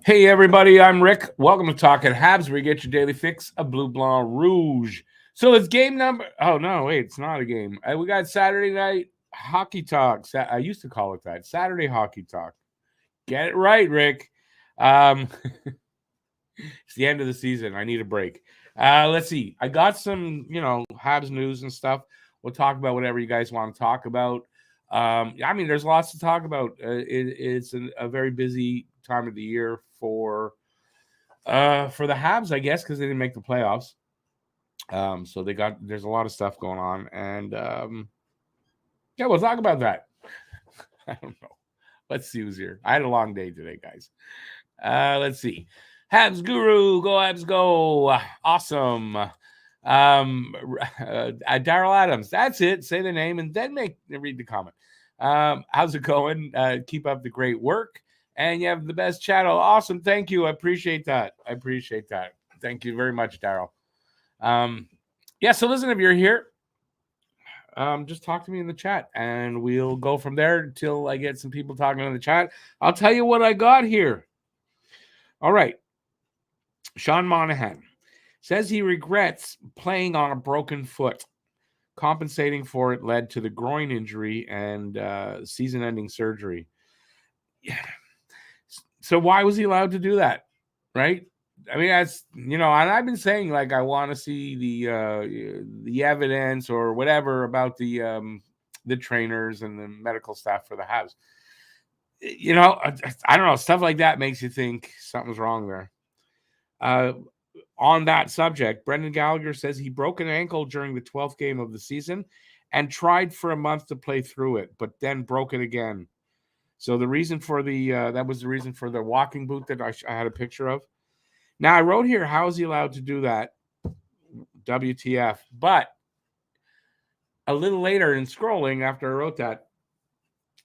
Hey everybody, I'm Rick. Welcome to Talking Habs, where you get your daily fix of Blue Blanc Rouge. So it's game number. Oh no, wait, it's not a game. We got Saturday night hockey talk. I used to call it that. Saturday hockey talk. Get it right, Rick. Um, it's the end of the season. I need a break. Let's see. I got some, Habs news and stuff. We'll talk about whatever you guys want to talk about. I mean, there's lots to talk about. It's a very busy time of the year for the Habs, I guess, because they didn't make the playoffs. So there's a lot of stuff going on, and yeah, we'll talk about that. I don't know. Let's see who's here. I had a long day today, guys. Let's see. Habs Guru, go Habs, go! Awesome. Daryl Adams, that's it. Say the name and then read the comment. How's it going? Keep up the great work. And you have the best channel. Awesome. Thank you. I appreciate that. Thank you very much, Daryl. Yeah, so listen, if you're here, just talk to me in the chat and we'll go from there until I get some people talking in the chat. I'll tell you what I got here. All right. Sean Monahan says he regrets playing on a broken foot. Compensating for it led to the groin injury and season-ending surgery. Yeah. So why was he allowed to do that, right? I mean, that's and I've been saying like I want to see the evidence or whatever about the trainers and the medical staff for the Habs. I don't know, stuff like that makes you think something's wrong there. On that subject, Brendan Gallagher says he broke an ankle during the 12th game of the season and tried for a month to play through it, but then broke it again. So the reason for that was the reason for the walking boot that I had a picture of. Now I wrote here, how is he allowed to do that? WTF. But a little later in scrolling after I wrote that,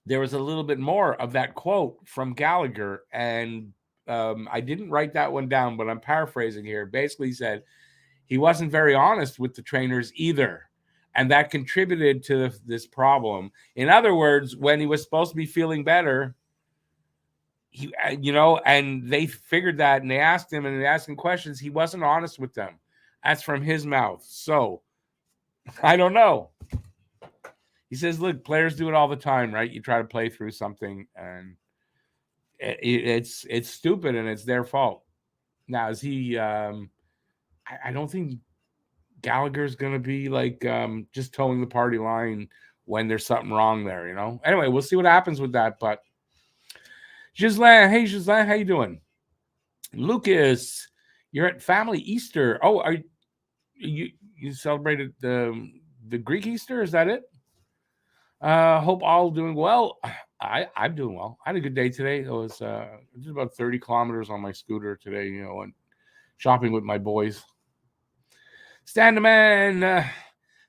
there was a little bit more of that quote from Gallagher, and I didn't write that one down, but I'm paraphrasing here. Basically, he said he wasn't very honest with the trainers either, and that contributed to this problem. In other words, when he was supposed to be feeling better, and they figured that, and they asked him, and they asked him questions, he wasn't honest with them. That's from his mouth. So I don't know. He says, look, players do it all the time, right? You try to play through something, and it's stupid, and it's their fault. Now, is he? I don't think Gallagher's going to be like just towing the party line when there's something wrong there, Anyway, we'll see what happens with that. But Gislain, hey Gislain, how you doing? Lucas, you're at family Easter. Oh, are you celebrated the Greek Easter? Is that it? Hope all doing well. I'm doing well. I had a good day today. It was just about 30 kilometers on my scooter today, and shopping with my boys. Stand the man. There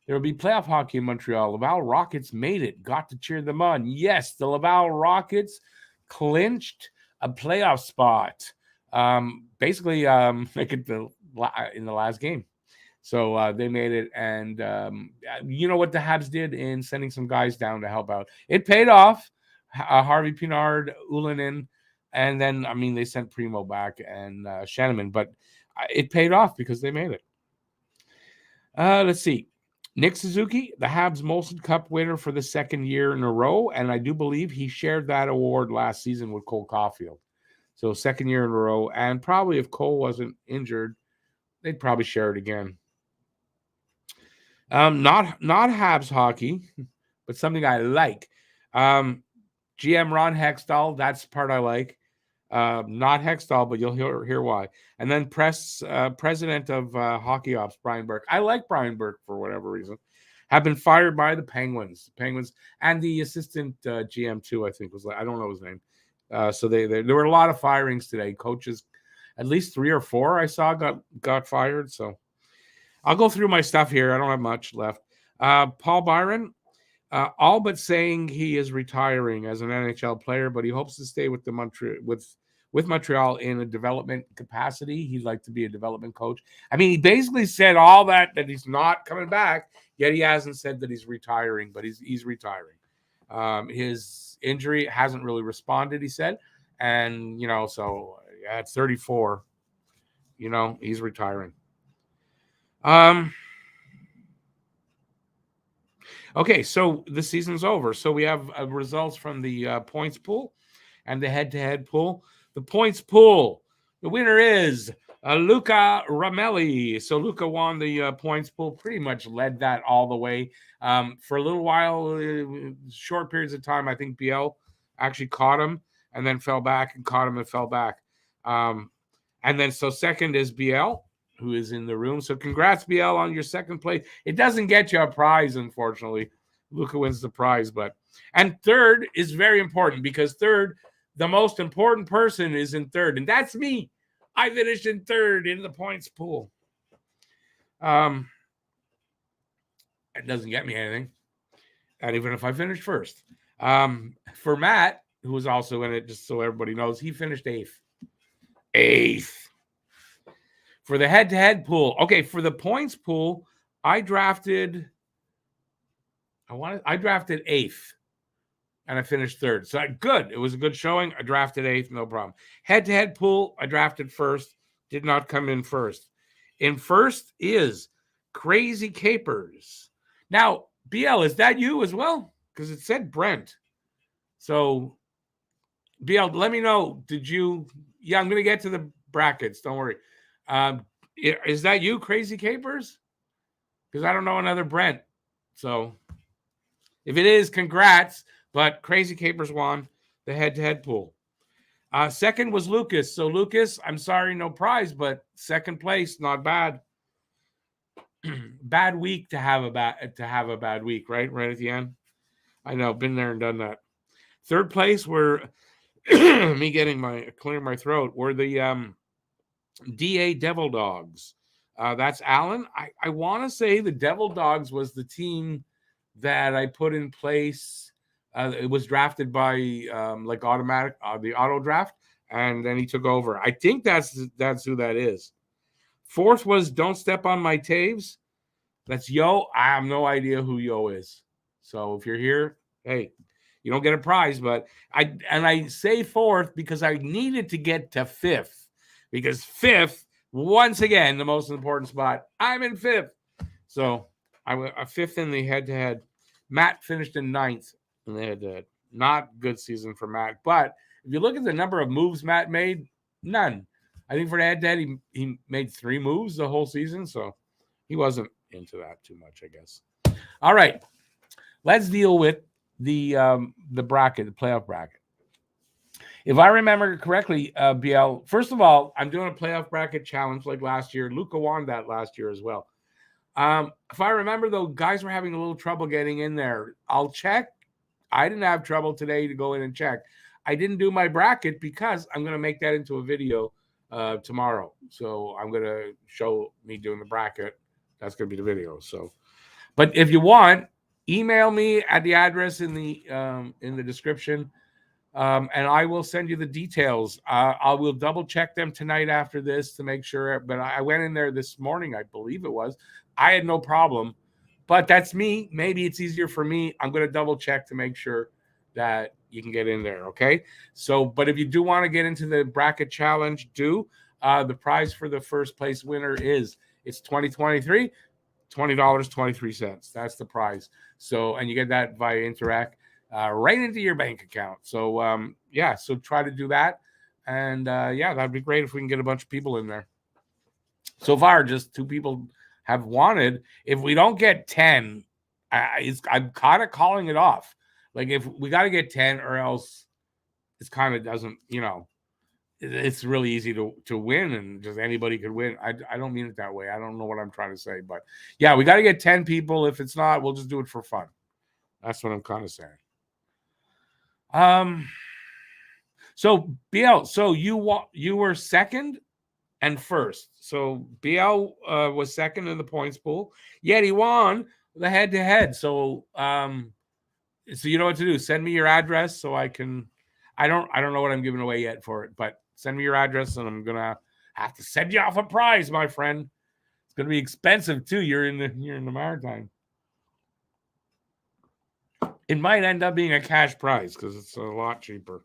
will be playoff hockey in Montreal. Laval Rockets made it. Got to cheer them on. Yes, the Laval Rockets clinched a playoff spot. Basically, make it in the last game. So they made it, and you know what the Habs did in sending some guys down to help out? It paid off. Harvey Pinard, Ulanen, and then, they sent Primo back and Shanneman, but it paid off because they made it. Let's see. Nick Suzuki, the Habs Molson Cup winner for the second year in a row, and I do believe he shared that award last season with Cole Caulfield. So second year in a row, and probably if Cole wasn't injured, they'd probably share it again. Not Habs hockey, but something I like. GM Ron Hextall, that's the part I like. Not Hextall, but you'll hear why. And then president of Hockey Ops, Brian Burke. I like Brian Burke for whatever reason. Have been fired by the Penguins. And the assistant GM too, I think I don't know his name. So there were a lot of firings today. Coaches, at least 3 or 4 I saw got fired. So I'll go through my stuff here. I don't have much left. Paul Byron, all but saying he is retiring as an NHL player, but he hopes to stay with Montreal in a development capacity. He'd like to be a development coach. He basically said all that he's not coming back, yet he hasn't said that he's retiring, but he's retiring. His injury hasn't really responded, he said. And, so Yeah, it's 34. He's retiring. Okay, so the season's over. So we have results from the points pool and the head-to-head pool. The points pool, the winner is Luca Ramelli. So Luca won the points pool, pretty much led that all the way. For a little while, short periods of time, I think BL actually caught him and then fell back and caught him and fell back. And then so second is BL, who is in the room. So congrats, BL, on your second place. It doesn't get you a prize, unfortunately. Luca wins the prize, and third is very important because third, the most important person is in third, and that's me. I finished in third in the points pool. It doesn't get me anything, and even if I finished first. For Matt, who was also in it, just so everybody knows, he finished eighth. For the head-to-head pool. Okay, for the points pool, I drafted eighth, and I finished third. So good. It was a good showing. I drafted eighth, no problem. Head-to-head pool, I drafted first, did not come in first. In first is Crazy Capers. Now, BL, is that you as well? Because it said Brent. So, BL, let me know. Did you? Yeah, I'm going to get to the brackets. Don't worry. Is that you, Crazy Capers? Because I don't know another Brent. So, if it is, congrats. But Crazy Capers won the head-to-head pool. Second was Lucas. So, Lucas, I'm sorry, no prize, but second place, not bad. Bad week to have a bad week, right? Right at the end. I know, been there and done that. Third place were me clearing my throat were the DA Devil Dogs. That's Alan. I want to say the Devil Dogs was the team that I put in place. It was drafted by automatic the auto draft, and then he took over. I think that's who that is. Fourth was Don't Step on My Taves. That's Yo. I have no idea who Yo is. So if you're here, hey, you don't get a prize, but I say fourth because I needed to get to fifth, because fifth, once again, the most important spot. I'm in fifth. So I went a fifth in the head-to-head. Matt finished in ninth in the head-to-head. Not good season for Matt, but if you look at the number of moves Matt made, none. I think for the head-to-head, he made 3 moves the whole season, so he wasn't into that too much, I guess. All right, let's deal with the bracket, the playoff bracket. If I remember correctly, BL, first of all, I'm doing a playoff bracket challenge like last year. Luca won that last year as well. If I remember, though, guys were having a little trouble getting in there. I'll check. I didn't have trouble today to go in and check. I didn't do my bracket because I'm going to make that into a video tomorrow. So I'm going to show me doing the bracket. That's going to be the video. So, but if you want, email me at the address in the description, and I will send you the details. I will double check them tonight after this to make sure. But I went in there this morning, I believe it was. I had no problem, but that's me. Maybe it's easier for me. I'm going to double check to make sure that you can get in there. Okay. So, but if you do want to get into the bracket challenge, the prize for the first place winner it's 2023, $20.23. That's the prize. So, and you get that via Interact right into your bank account. So, so try to do that. And that'd be great if we can get a bunch of people in there. So far, just 2 people have wanted. If we don't get 10, I'm kind of calling it off. Like, if we got to get 10 or else it's kind of doesn't, it's really easy to win, and just anybody could win. I don't mean it that way. I don't know what I'm trying to say, but yeah, we got to get 10 people. If it's not, we'll just do it for fun. That's what I'm kind of saying. So BL, so you were second and first. So BL was second in the points pool, yet he won the head-to-head. So so you know what to do. Send me your address so I can. I don't know what I'm giving away yet for it, but send me your address and I'm gonna have to send you off a prize, my friend. It's gonna be expensive too. You're in the Maritime. It might end up being a cash prize because it's a lot cheaper.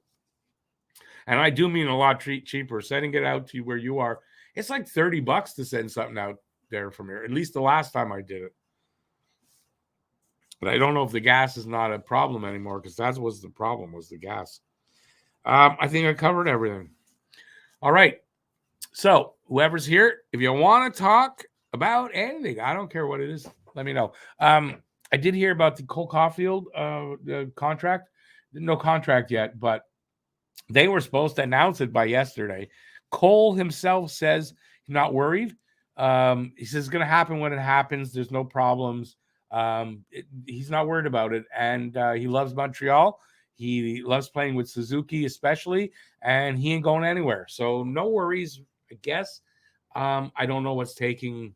And I do mean a lot cheaper. Sending it out to you where you are, it's like $30 to send something out there from here. At least the last time I did it. But I don't know if the gas is not a problem anymore, because that was the problem, was the gas. I think I covered everything. All right. So whoever's here, if you want to talk about anything, I don't care what it is, let me know. I did hear about the Cole Caulfield the contract. No contract yet, but they were supposed to announce it by yesterday. Cole himself says he's not worried. He says it's going to happen when it happens. There's no problems. He's not worried about it. And he loves Montreal. He loves playing with Suzuki especially, and he ain't going anywhere. So no worries, I guess. I don't know what's taking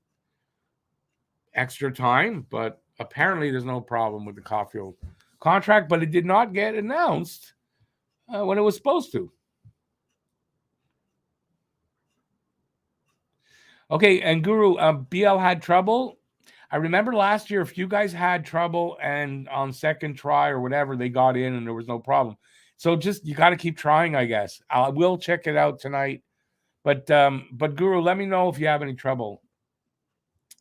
extra time, but apparently there's no problem with the Caulfield contract, but it did not get announced when it was supposed to. Okay, and Guru, BL had trouble. I remember last year, if you guys had trouble and on second try or whatever, they got in and there was no problem. So just, you got to keep trying, I guess. I will check it out tonight. But Guru, let me know if you have any trouble.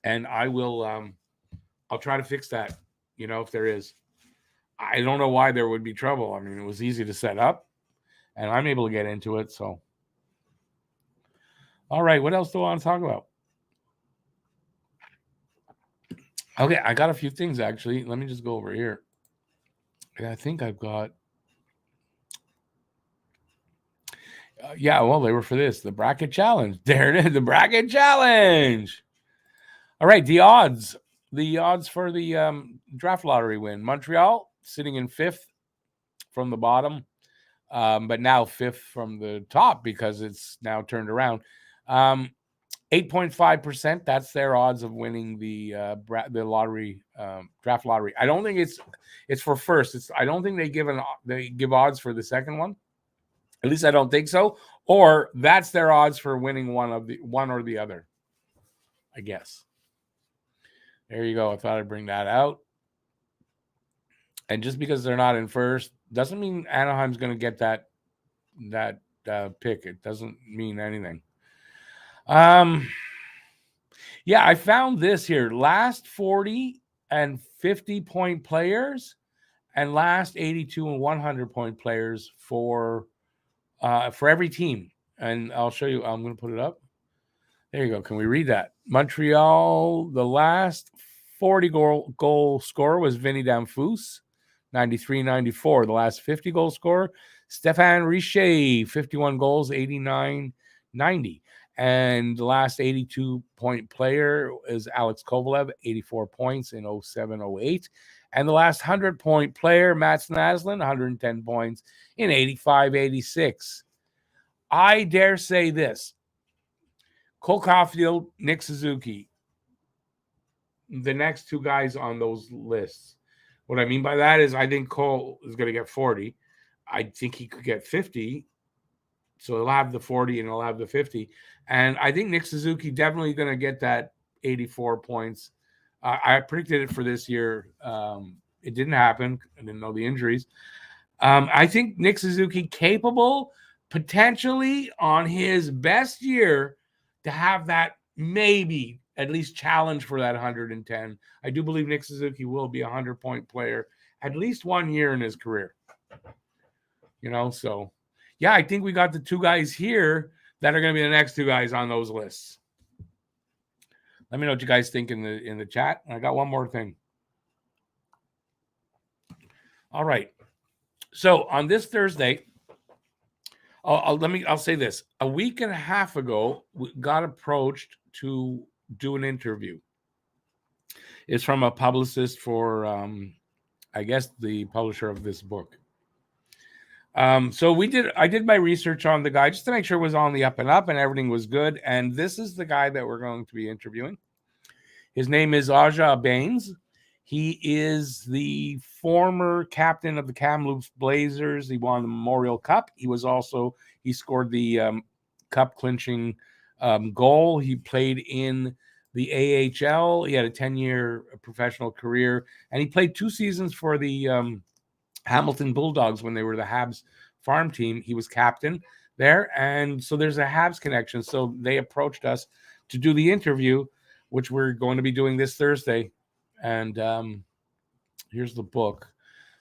And I will, I'll try to fix that, if there is. I don't know why there would be trouble. I mean, it was easy to set up and I'm able to get into it. So, all right, what else do I want to talk about? Okay, I got a few things, actually. Let me just go over here. I think I've got... yeah, well, they were for this. The bracket challenge. There it is, the bracket challenge. All right, the odds. The odds for the draft lottery win. Montreal sitting in 5th from the bottom, but now 5th from the top because it's now turned around. 8.5%. That's their odds of winning the lottery, draft lottery. I don't think it's for first. I don't think they give odds for the second one. At least I don't think so. Or that's their odds for winning one or the other, I guess. There you go. I thought I'd bring that out. And just because they're not in first doesn't mean Anaheim's going to get that pick. It doesn't mean anything. Yeah, I found this here. Last 40 and 50 point players and last 82 and 100 point players for every team. And I'll show you. I'm going to put it up. There you go. Can we read that? Montreal, the last 40 goal scorer was Vinny Damphousse, 93-94. The last 50 goal scorer, Stéphane Richer, 51 goals, 89-90. And the last 82-point player is Alex Kovalev, 84 points in 07-08. And the last 100-point player, Mats Naslund, 110 points in 85-86. I dare say this. Cole Caulfield, Nick Suzuki, the next two guys on those lists. What I mean by that is I think Cole is going to get 40. I think he could get 50. So he'll have the 40 and he'll have the 50. And I think Nick Suzuki definitely going to get that 84 points. I predicted it for this year. It didn't happen. I didn't know the injuries. I think Nick Suzuki capable, potentially on his best year, to have that maybe at least challenge for that 110. I do believe Nick Suzuki will be a 100-point player at least 1 year in his career. So yeah, I think we got the two guys here that are going to be the next two guys on those lists. Let me know what you guys think in the chat. I got one more thing. All right. So on this Thursday, I'll say this. A week and a half ago, we got approached to do an interview. It's from a publicist for, I guess, the publisher of this book. So I did my research on the guy just to make sure it was on the up and up and everything was good. And this is the guy that we're going to be interviewing. His name is Aja Baines. He is the former captain of the Kamloops Blazers. He won the Memorial Cup. He scored the cup clinching goal. He played in the AHL. He had a 10-year professional career, and he played 2 seasons for the Hamilton Bulldogs when they were the Habs farm team. He was captain there, and so there's a Habs connection. So they approached us to do the interview, which we're going to be doing this Thursday. And here's the book.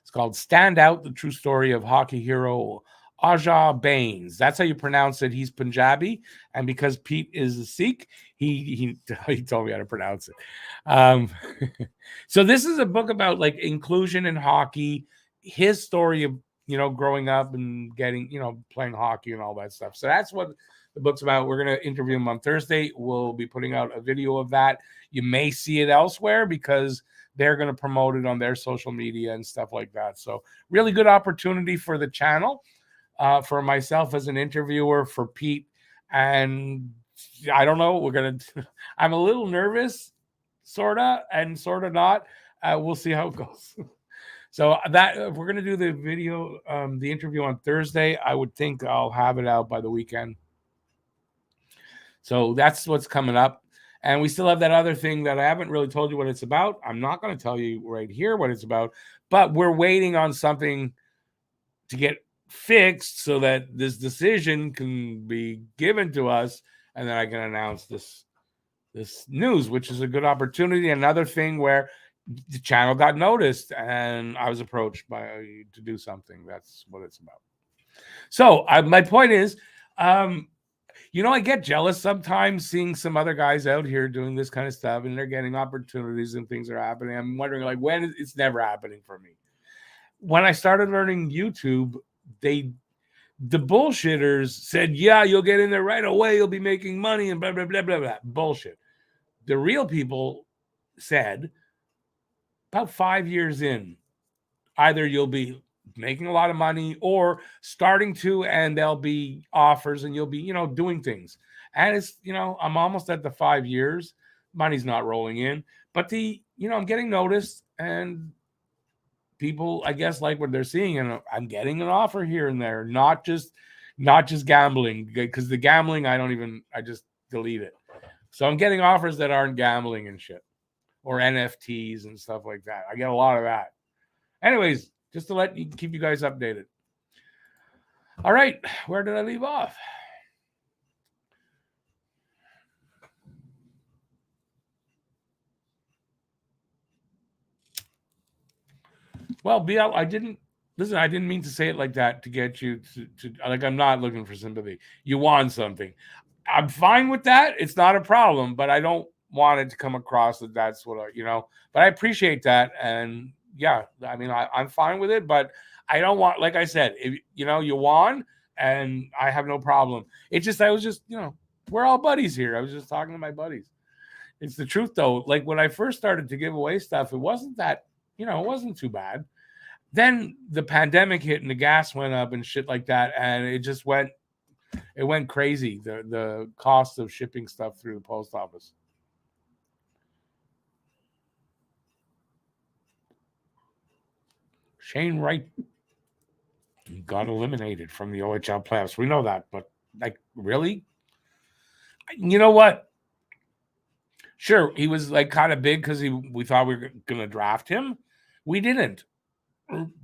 It's called Stand Out, the True Story of Hockey Hero Aja Bains. That's how you pronounce it. He's Punjabi, and because Pete is a Sikh, he told me how to pronounce it. So this is a book about like inclusion in hockey, his story of growing up and getting playing hockey and all that stuff. So that's what the book's about. We're gonna interview him on Thursday. We'll be putting out a video of that. You may see it elsewhere because they're going to promote it on their social media and stuff like that. So really good opportunity for the channel, for myself as an interviewer, for Pete. And I don't know, I'm a little nervous, sort of, and sort of not. We'll see how it goes. So that if we're going to do the video, the interview on Thursday, I would think I'll have it out by the weekend. So that's what's coming up. And we still have that other thing that I haven't really told you what it's about. I'm not going to tell you right here what it's about, but we're waiting on something to get fixed so that this decision can be given to us, and then I can announce this news, which is a good opportunity. Another thing where the channel got noticed and I was approached to do something. That's what it's about. So my point is, I get jealous sometimes seeing some other guys out here doing this kind of stuff and they're getting opportunities and things are happening. I'm wondering, like, when it's never happening for me. When I started learning YouTube, the bullshitters said, yeah, you'll get in there right away. You'll be making money and blah, blah, blah, blah, blah. Bullshit. The real people said about 5 years in, either you'll be making a lot of money or starting to, and there'll be offers and you'll be, doing things. And it's, I'm almost at the 5 years. Money's not rolling in, but I'm getting noticed and people, I guess, like what they're seeing. And I'm getting an offer here and there, not just gambling, because the gambling, I just delete it. So I'm getting offers that aren't gambling and shit, or NFTs and stuff like that. I get a lot of that. Anyways, just to keep you guys updated. All right, where did I leave off? Well, BL, I didn't mean to say it like that to get you to like, I'm not looking for sympathy. You want something. I'm fine with that. It's not a problem, but I don't want it to come across that that's what but I appreciate that. And yeah, I mean, I'm fine with it, but I don't want, like I said, if, you won and I have no problem. It's just, I was just, we're all buddies here. I was just talking to my buddies. It's the truth though. Like when I first started to give away stuff, it wasn't that, it wasn't too bad. Then the pandemic hit and the gas went up and shit like that. And it just went crazy. The cost of shipping stuff through the post office. Shane Wright got eliminated from the OHL playoffs. We know that, but like, really? You know what? Sure, he was like kind of big because we thought we were going to draft him. We didn't.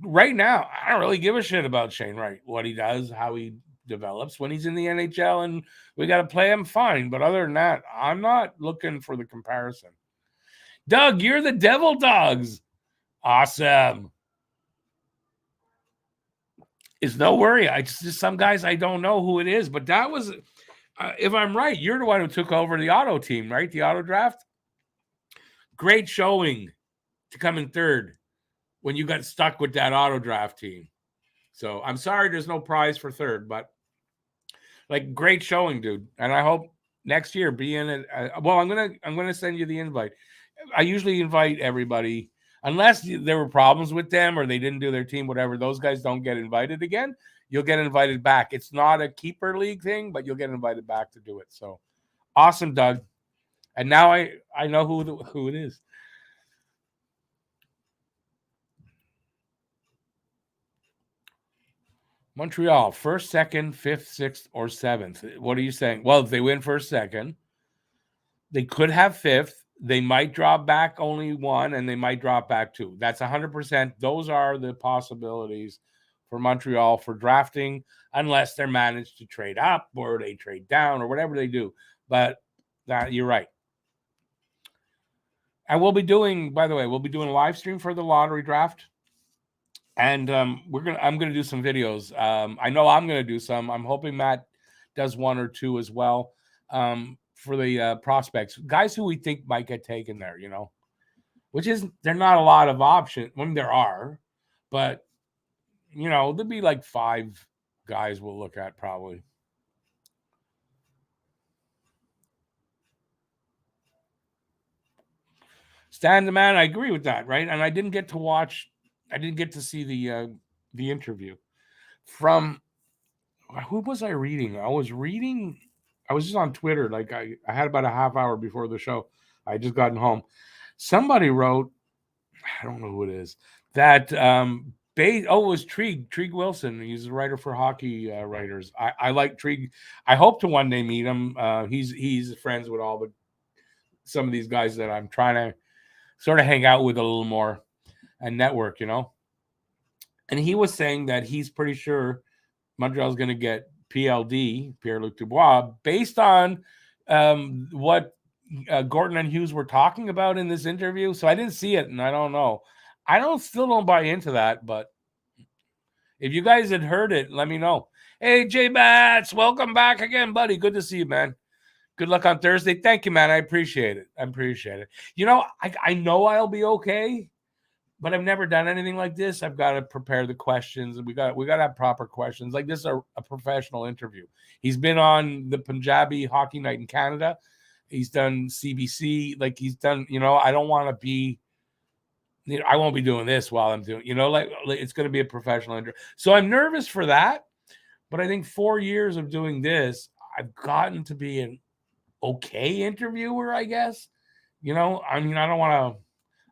Right now, I don't really give a shit about Shane Wright, what he does, how he develops. When he's in the NHL and we got to play him, fine. But other than that, I'm not looking for the comparison. Doug, you're the Devil Dogs. Awesome. It's no worry. I just some guys I don't know who it is, but that was, if I'm right, you're the one who took over the auto team, right? The auto draft. Great showing to come in third when you got stuck with that auto draft team. So I'm sorry there's no prize for third, but like, great showing, dude. And I hope next year be in it. Well, I'm gonna send you the invite. I usually invite everybody. Unless there were problems with them or they didn't do their team, whatever, those guys don't get invited again. You'll get invited back. It's not a keeper league thing, but you'll get invited back to do it. So awesome, Doug. And now I know who it is. Montreal, first, second, fifth, sixth, or seventh. What are you saying? Well, if they win first, second, they could have fifth. They might drop back only one, and they might drop back two. That's 100%. Those are the possibilities for Montreal for drafting, unless they're managed to trade up or they trade down or whatever they do. But you're right. And we'll be doing, by the way, we'll be doing a live stream for the lottery draft. And I'm gonna do some videos. I know I'm gonna do some. I'm hoping Matt does one or two as well, for the prospects, guys who we think might get taken there. Which is, they're not a lot of options. I mean, there are, but there'll be like 5 guys we'll look at probably. Stan the Man, I agree with that, right? And I didn't get to see the interview from, who was I reading? I was just on Twitter. Like I had about a half hour before the show. I had just gotten home. Somebody wrote, I don't know who it is, that it was Trig Wilson. He's a writer for Hockey Writers. I like Trig. I hope to one day meet him. He's friends with some of these guys that I'm trying to sort of hang out with a little more and network, And he was saying that he's pretty sure Montreal's going to get PLD, Pierre-Luc Dubois, based on what Gorton and Hughes were talking about in this interview. So I didn't see it, and I don't know. Still don't buy into that, but if you guys had heard it, let me know. Hey, J Bats, welcome back again, buddy. Good to see you, man. Good luck on Thursday. Thank you, man. I appreciate it. I know I'll be okay, but I've never done anything like this. I've got to prepare the questions, and we got to have proper questions. Like, this is a professional interview. He's been on the Punjabi Hockey Night in Canada. He's done CBC. Like, he's done, I don't want to be, I won't be doing this while I'm doing, like it's going to be a professional interview. So I'm nervous for that, but I think 4 years of doing this, I've gotten to be an okay interviewer, I guess. I don't want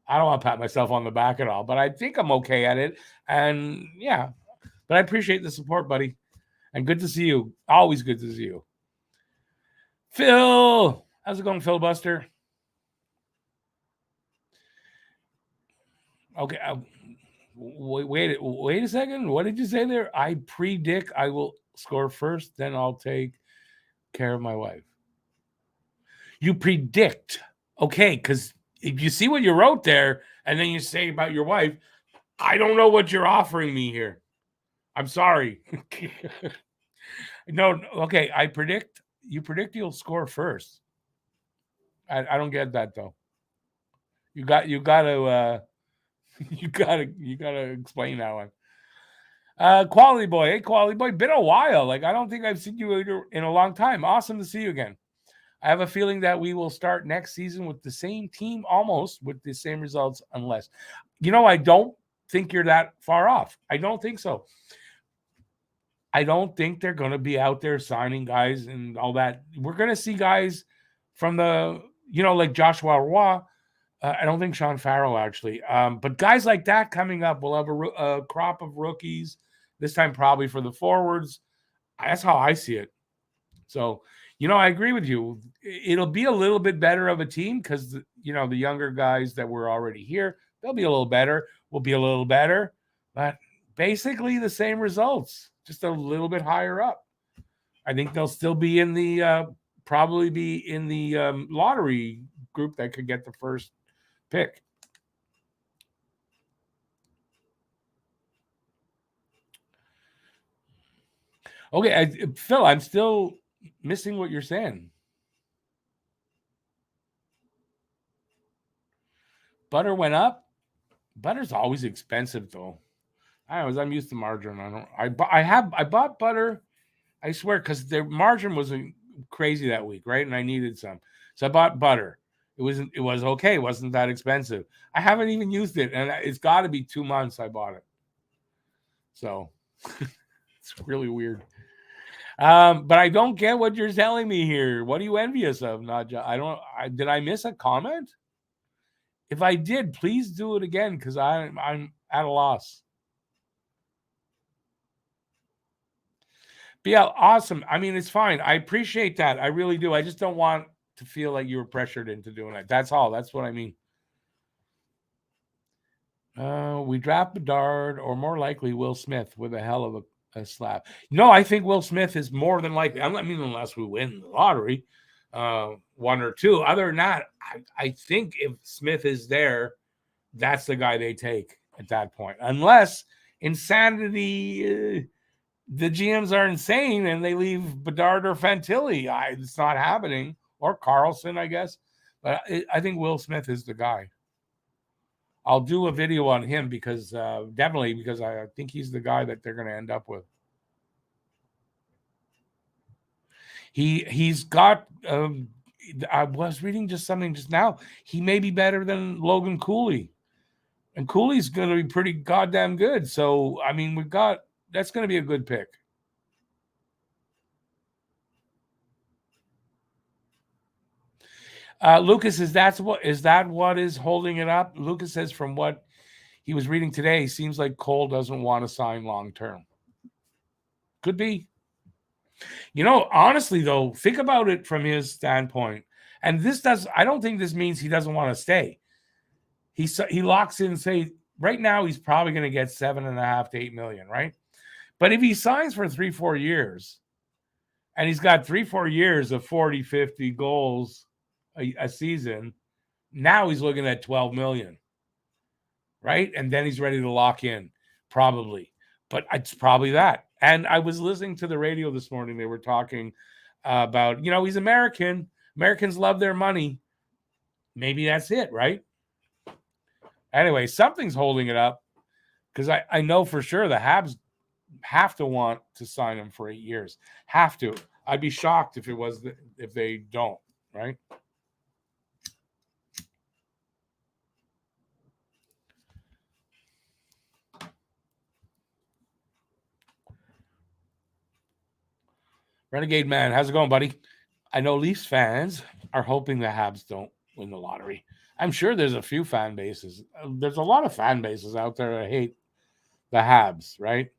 to pat myself on the back at all, but I think I'm okay at it. And yeah, but I appreciate the support, buddy. And good to see you. Always good to see you. Phil, how's it going, Filibuster? Okay. Wait a second. What did you say there? I predict I will score first, then I'll take care of my wife. You predict. Okay, because if you see what you wrote there, and then you say about your wife, I don't know what you're offering me here. I'm sorry. No, okay. You predict you'll score first. I don't get that though. You got to explain that one. Quality boy, hey quality boy, been a while. Like, I don't think I've seen you in a long time. Awesome to see you again. I have a feeling that we will start next season with the same team, almost with the same results, unless, I don't think you're that far off. I don't think so. I don't think they're going to be out there signing guys and all that. We're going to see guys from the, like Joshua Roy. I don't think Sean Farrell, actually. But guys like that coming up, we'll have a crop of rookies, this time probably for the forwards. That's how I see it. So, I agree with you. It'll be a little bit better of a team because, the younger guys that were already here, they'll be a little better. We'll be a little better. But basically the same results, just a little bit higher up. I think they'll still be in the probably be in the lottery group that could get the first pick. Okay, Phil, I'm still missing what you're saying. Butter went up. Butter's always expensive though. I'm used to margarine. I bought butter. I swear, because their margin was crazy that week, right? And I needed some, so I bought butter. It was okay. It wasn't that expensive. I haven't even used it, and it's got to be 2 months I bought it. So it's really weird. But I don't get what you're telling me here. What are you envious of? Did I miss a comment? If I did, please do it again, because I'm at a loss. But yeah, awesome. I mean, it's fine. I appreciate that. I really do. I just don't want to feel like you were pressured into doing it. That's all. That's what I mean. We draft Bedard or more likely Will Smith with a hell of a slap. No, I think Will Smith is more than likely. I mean, unless we win the lottery, one or two. Other than that, I think if Smith is there, that's the guy they take at that point. Unless insanity, the GMs are insane and they leave Bedard or Fantilli. It's not happening. Or Carlson, I guess. But I think Will Smith is the guy. I'll do a video on him because definitely because I think he's the guy that they're going to end up with. He's got. I was reading just something just now. He may be better than Logan Cooley, and Cooley's going to be pretty goddamn good. So I mean, that's going to be a good pick. Lucas, is that what is holding it up? Lucas says from what he was reading today, seems like Cole doesn't want to sign long term. Could be. Honestly, though, think about it from his standpoint. And I don't think this means he doesn't want to stay. He locks in, say, right now he's probably going to get $7.5 to $8 million, right? But if he signs for 3-4 years, and he's got 3-4 years of 40, 50 goals a season, now he's looking at $12 million, right? And then he's ready to lock in, probably. But it's probably that. And I was listening to the radio this morning. They were talking about, he's American. Americans love their money. Maybe that's it, right? Anyway, something's holding it up because I know for sure the Habs have to want to sign him for 8 years. Have to. I'd be shocked if they don't, right? Renegade Man, how's it going, buddy? I know Leafs fans are hoping the Habs don't win the lottery. I'm sure there's a few fan bases. There's a lot of fan bases out there that hate the Habs, right?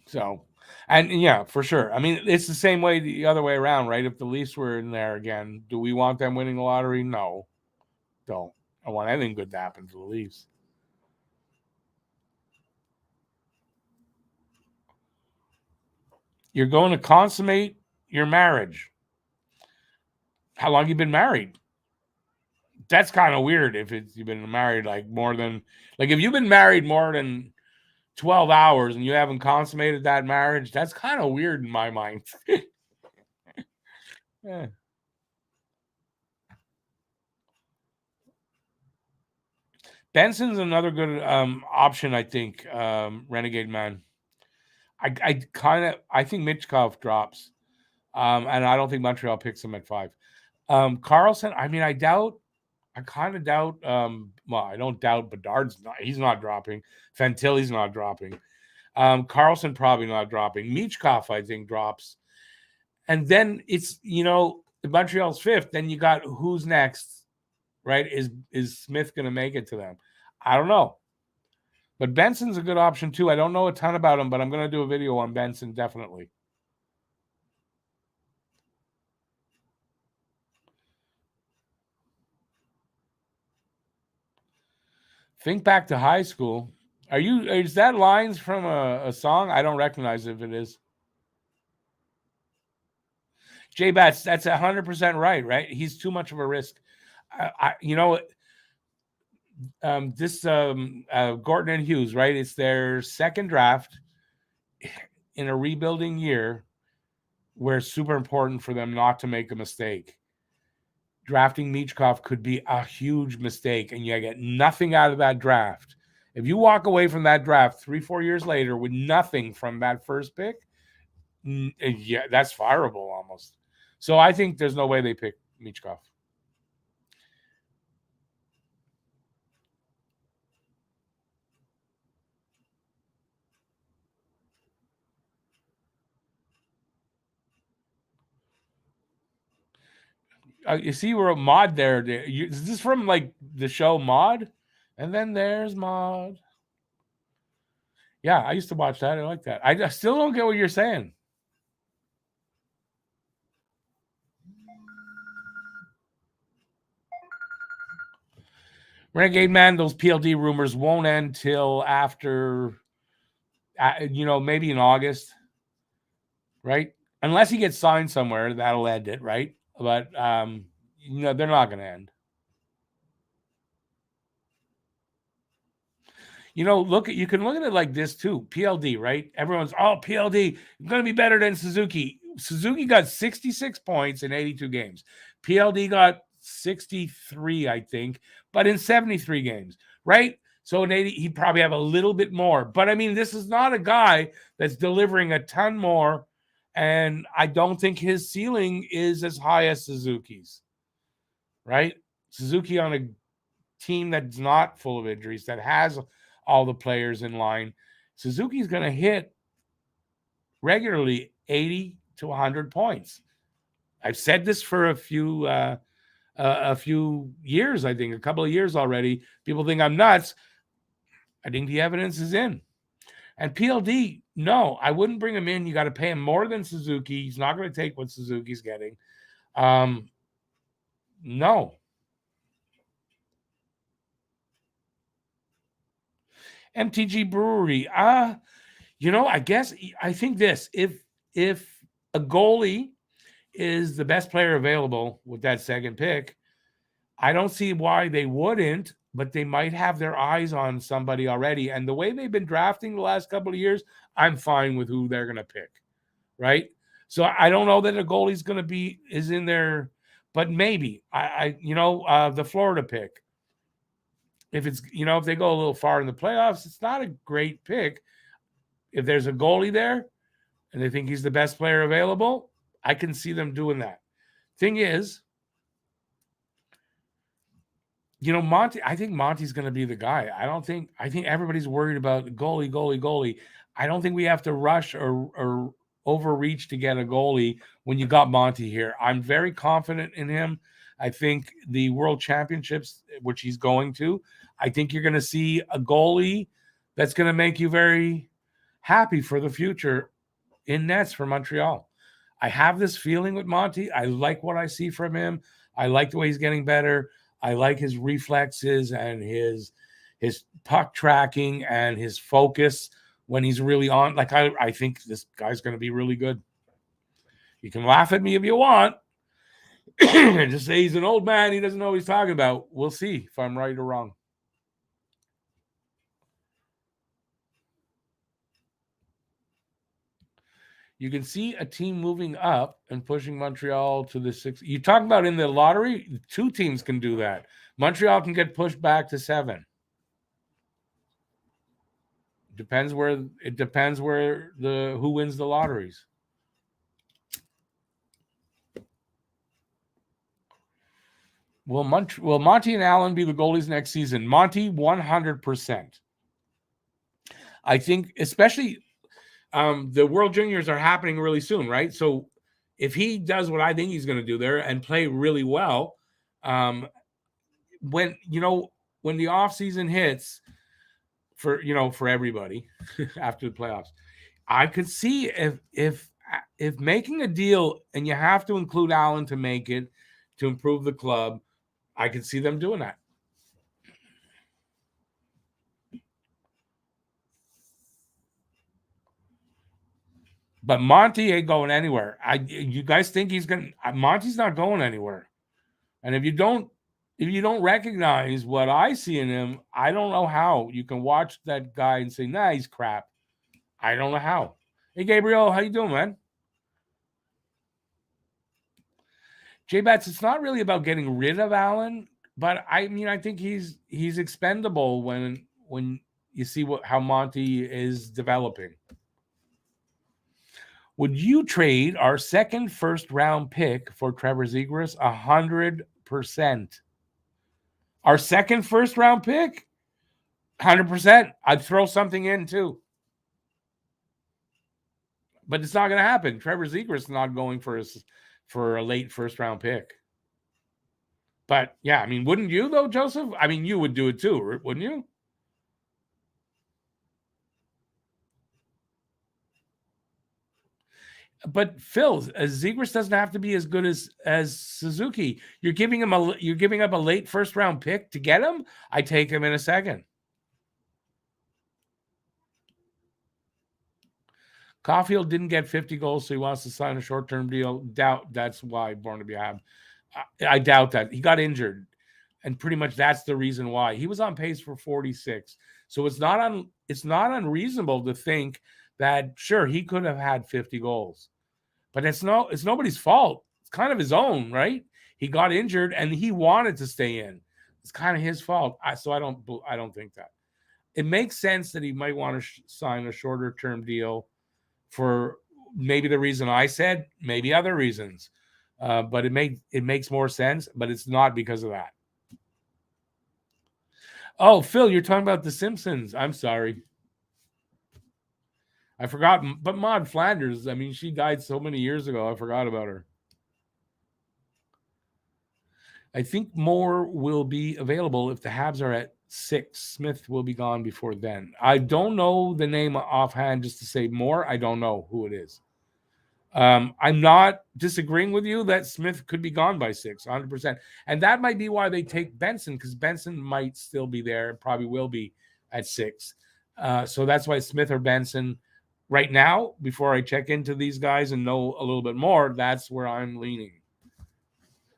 So, and yeah, for sure. I mean, it's the same way the other way around, right? If the Leafs were in there again, do we want them winning the lottery? No, don't. I want anything good to happen to the Leafs. You're going to consummate your marriage. How long you been married? That's kind of weird if you've been married if you've been married more than 12 hours and you haven't consummated that marriage, that's kind of weird in my mind. Yeah. Benson's another good option, I think, Renegade Man. I think Mitchkov drops. And I don't think Montreal picks him at 5. Carlson, I mean, I kind of doubt. I don't doubt he's not dropping. Fantilli's not dropping. Carlson probably not dropping. Michkov, I think, drops. And then it's, Montreal's 5th. Then you got who's next, right? Is Smith going to make it to them? I don't know. But Benson's a good option, too. I don't know a ton about him, but I'm going to do a video on Benson, definitely. Think back to high school. Is that lines from a song? I don't recognize if it is. J Bats, that's 100% right? He's too much of a risk. This Gorton and Hughes, right? It's their second draft in a rebuilding year where it's super important for them not to make a mistake. Drafting Michkov could be a huge mistake, and you get nothing out of that draft. If you walk away from that draft 3-4 years later with nothing from that first pick, yeah, that's fireable almost. So I think there's no way they pick Michkov. You see, we're a Mod there. Is this from like the show Mod? And then there's Mod. Yeah, I used to watch that. I like that. I still don't get what you're saying. Renegade Man, those PLD rumors won't end till after, maybe in August, right? Unless he gets signed somewhere, that'll end it, right? But, they're not going to end. You can look at it like this too. PLD, right? Everyone's, PLD going to be better than Suzuki. Suzuki got 66 points in 82 games. PLD got 63, I think, but in 73 games, right? So in 80, he'd probably have a little bit more. But I mean, this is not a guy that's delivering a ton more. And I don't think his ceiling is as high as Suzuki's, right? Suzuki on a team that's not full of injuries, that has all the players in line, Suzuki's going to hit regularly 80 to 100 points. I've said this for a few years, I think, a couple of years already. People think I'm nuts. I think the evidence is in. And PLD, no, I wouldn't bring him in. You got to pay him more than Suzuki. He's not going to take what Suzuki's getting. No. MTG Brewery. I think this. If a goalie is the best player available with that second pick, I don't see why they wouldn't, but they might have their eyes on somebody already. And the way they've been drafting the last couple of years, I'm fine with who they're going to pick, right? So I don't know that a goalie's going to is in there, but maybe the Florida pick. If it's, if they go a little far in the playoffs, it's not a great pick. If there's a goalie there and they think he's the best player available, I can see them doing that. Thing is, Monty, I think Monty's going to be the guy. I think everybody's worried about goalie. I don't think we have to rush or overreach to get a goalie when you got Monty here. I'm very confident in him. I think the World Championships, which he's going to, I think you're going to see a goalie that's going to make you very happy for the future in nets for Montreal. I have this feeling with Monty. I like what I see from him. I like the way he's getting better. I like his reflexes and his puck tracking and his focus when he's really on. Like, I think this guy's going to be really good. You can laugh at me if you want. Just say he's an old man. He doesn't know what he's talking about. We'll see if I'm right or wrong. You can see a team moving up and pushing Montreal to the 6. You talk about in the lottery, 2 teams can do that. Montreal can get pushed back to 7. It depends where who wins the lotteries. Will Monty and Allen be the goalies next season? Monty, 100%. I think, especially the World Juniors are happening really soon, right? So if he does what I think he's going to do there and play really well, when the offseason hits for everybody after the playoffs, I could see if making a deal, and you have to include Allen to make it, to improve the club, I could see them doing that. But Monty ain't going anywhere. You guys think he's going to? Monty's not going anywhere. And if you don't recognize what I see in him, I don't know how you can watch that guy and say, nah, he's crap. I don't know how. Hey, Gabriel, how you doing, man? J-Bats, it's not really about getting rid of Allen, but I think he's expendable when you see how Monty is developing. Would you trade our second first-round pick for Trevor Zegras? 100%. Our second first-round pick? 100%. I'd throw something in, too. But it's not going to happen. Trevor Zegras is not going for a late first-round pick. But, yeah, wouldn't you, though, Joseph? You would do it, too, wouldn't you? But Phil, Zegras doesn't have to be as good as Suzuki. You're giving up a late first round pick to get him. I take him in a second. Caulfield didn't get 50 goals, so he wants to sign a short term deal. Doubt that's why Barnaby had. I doubt that he got injured, and pretty much that's the reason why he was on pace for 46. So it's not unreasonable to think that sure he could have had 50 goals. But it's nobody's fault. It's kind of his own, right? He got injured and he wanted to stay in. It's kind of his fault. So I don't think that. It makes sense that he might want to sign a shorter term deal for maybe the reason I said, maybe other reasons. But it makes more sense, but it's not because of that. Oh, Phil, you're talking about The Simpsons. I'm sorry. I forgot, but Maud Flanders, I mean, she died so many years ago. I forgot about her. I think more will be available if the Habs are at 6. Smith will be gone before then. I don't know the name offhand just to say more. I don't know who it is. I'm not disagreeing with you that Smith could be gone by 6, 100%. And that might be why they take Benson, because Benson might still be there, probably will be at 6. So that's why Smith or Benson right now, before I check into these guys and know a little bit more, that's where I'm leaning.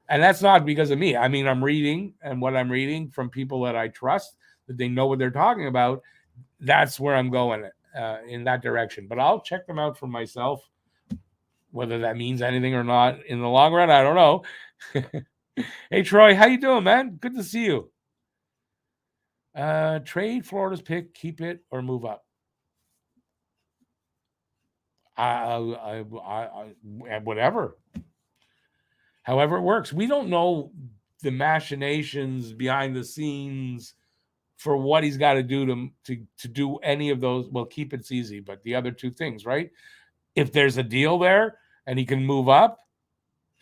And that's not because of me. I mean, I'm reading, and what I'm reading from people that I trust, that they know what they're talking about, that's where I'm going in that direction. But I'll check them out for myself. Whether that means anything or not in the long run, I don't know. Hey, Troy, how you doing, man? Good to see you. Trade Florida's pick, keep it, or move up. Whatever. However it works. We don't know the machinations behind the scenes for what he's got to do to do any of those. Well, keep it's easy, but the other two things, right? If there's a deal there and he can move up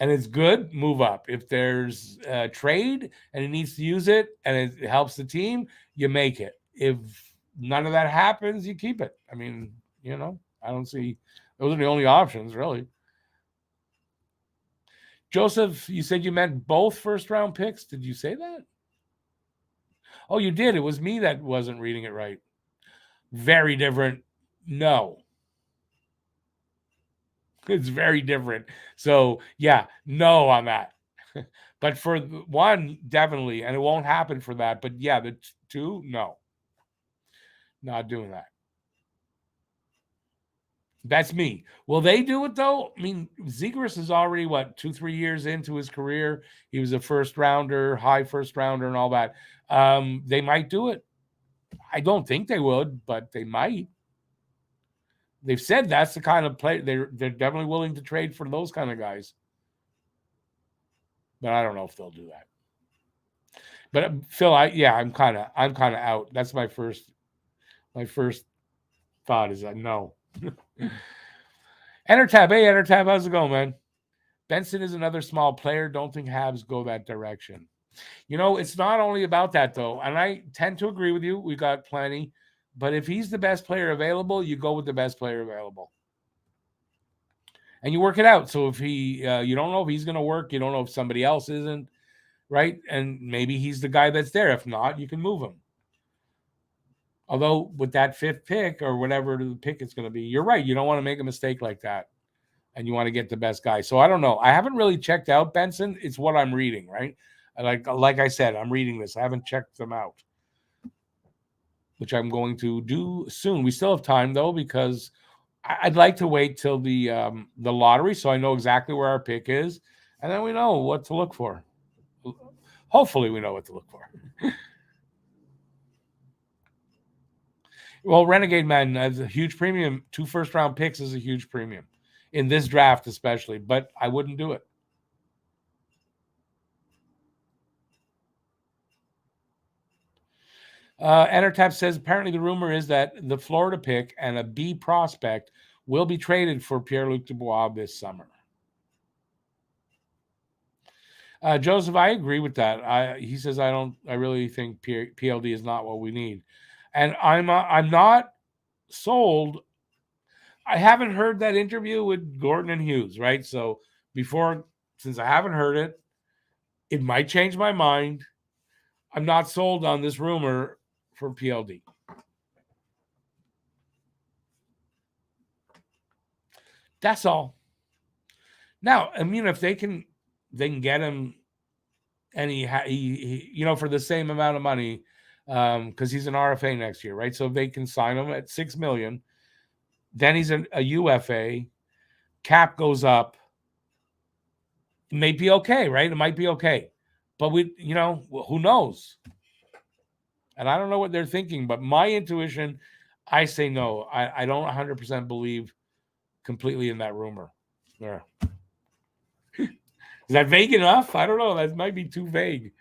and it's good, move up. If there's a trade and he needs to use it and it helps the team, you make it. If none of that happens, you keep it. I mean, I don't see those are the only options, really. Joseph, you said you meant both first round picks. Did you say that? Oh, you did. It was me that wasn't reading it right. Very different. No. It's very different. So, yeah, no on that. But for one, definitely. And it won't happen for that. But yeah, the two, no. Not doing that. That's me. Will they do it though? I mean, Zegras is already 2-3 years into his career. He was a first rounder, high first rounder, and all that. They might do it. I don't think they would, but they might. They've said that's the kind of play they're definitely willing to trade for those kind of guys. But I don't know if they'll do that. But Phil, I'm kind of out. That's my first thought is that no. Entertab, hey Entertab, how's it going, man? Benson is another small player. Don't think Habs go that direction. It's not only about that though, and I tend to agree with you. We got plenty, but if he's the best player available, you go with the best player available, and you work it out. So if he, you don't know if he's going to work, you don't know if somebody else isn't, right? And maybe he's the guy that's there. If not, you can move him. Although with that 5th pick or whatever the pick it's going to be, you're right. You don't want to make a mistake like that. And you want to get the best guy. So I don't know. I haven't really checked out Benson. It's what I'm reading, right? Like I said, I'm reading this. I haven't checked them out, which I'm going to do soon. We still have time, though, because I'd like to wait till the lottery so I know exactly where our pick is. And then we know what to look for. Hopefully we know what to look for. Well, Renegade Man has a huge premium. 2 first-round picks is a huge premium in this draft, especially. But I wouldn't do it. Entertap says apparently the rumor is that the Florida pick and a B prospect will be traded for Pierre-Luc Dubois this summer. Joseph, I agree with that. He says I really think PLD is not what we need, and I'm not sold. I haven't heard that interview with Gordon and Hughes, right? So since I haven't heard it, it might change my mind. I'm not sold on this rumor for PLD. That's all. Now, I mean, if they can get him, and he for the same amount of money, because he's an RFA next year, right? So if they can sign him at $6 million, then he's a UFA. Cap goes up. It may be okay, right? It might be okay, but who knows? And I don't know what they're thinking, but my intuition, I say no. I don't 100% believe completely in that rumor. Yeah. Is that vague enough? I don't know. That might be too vague.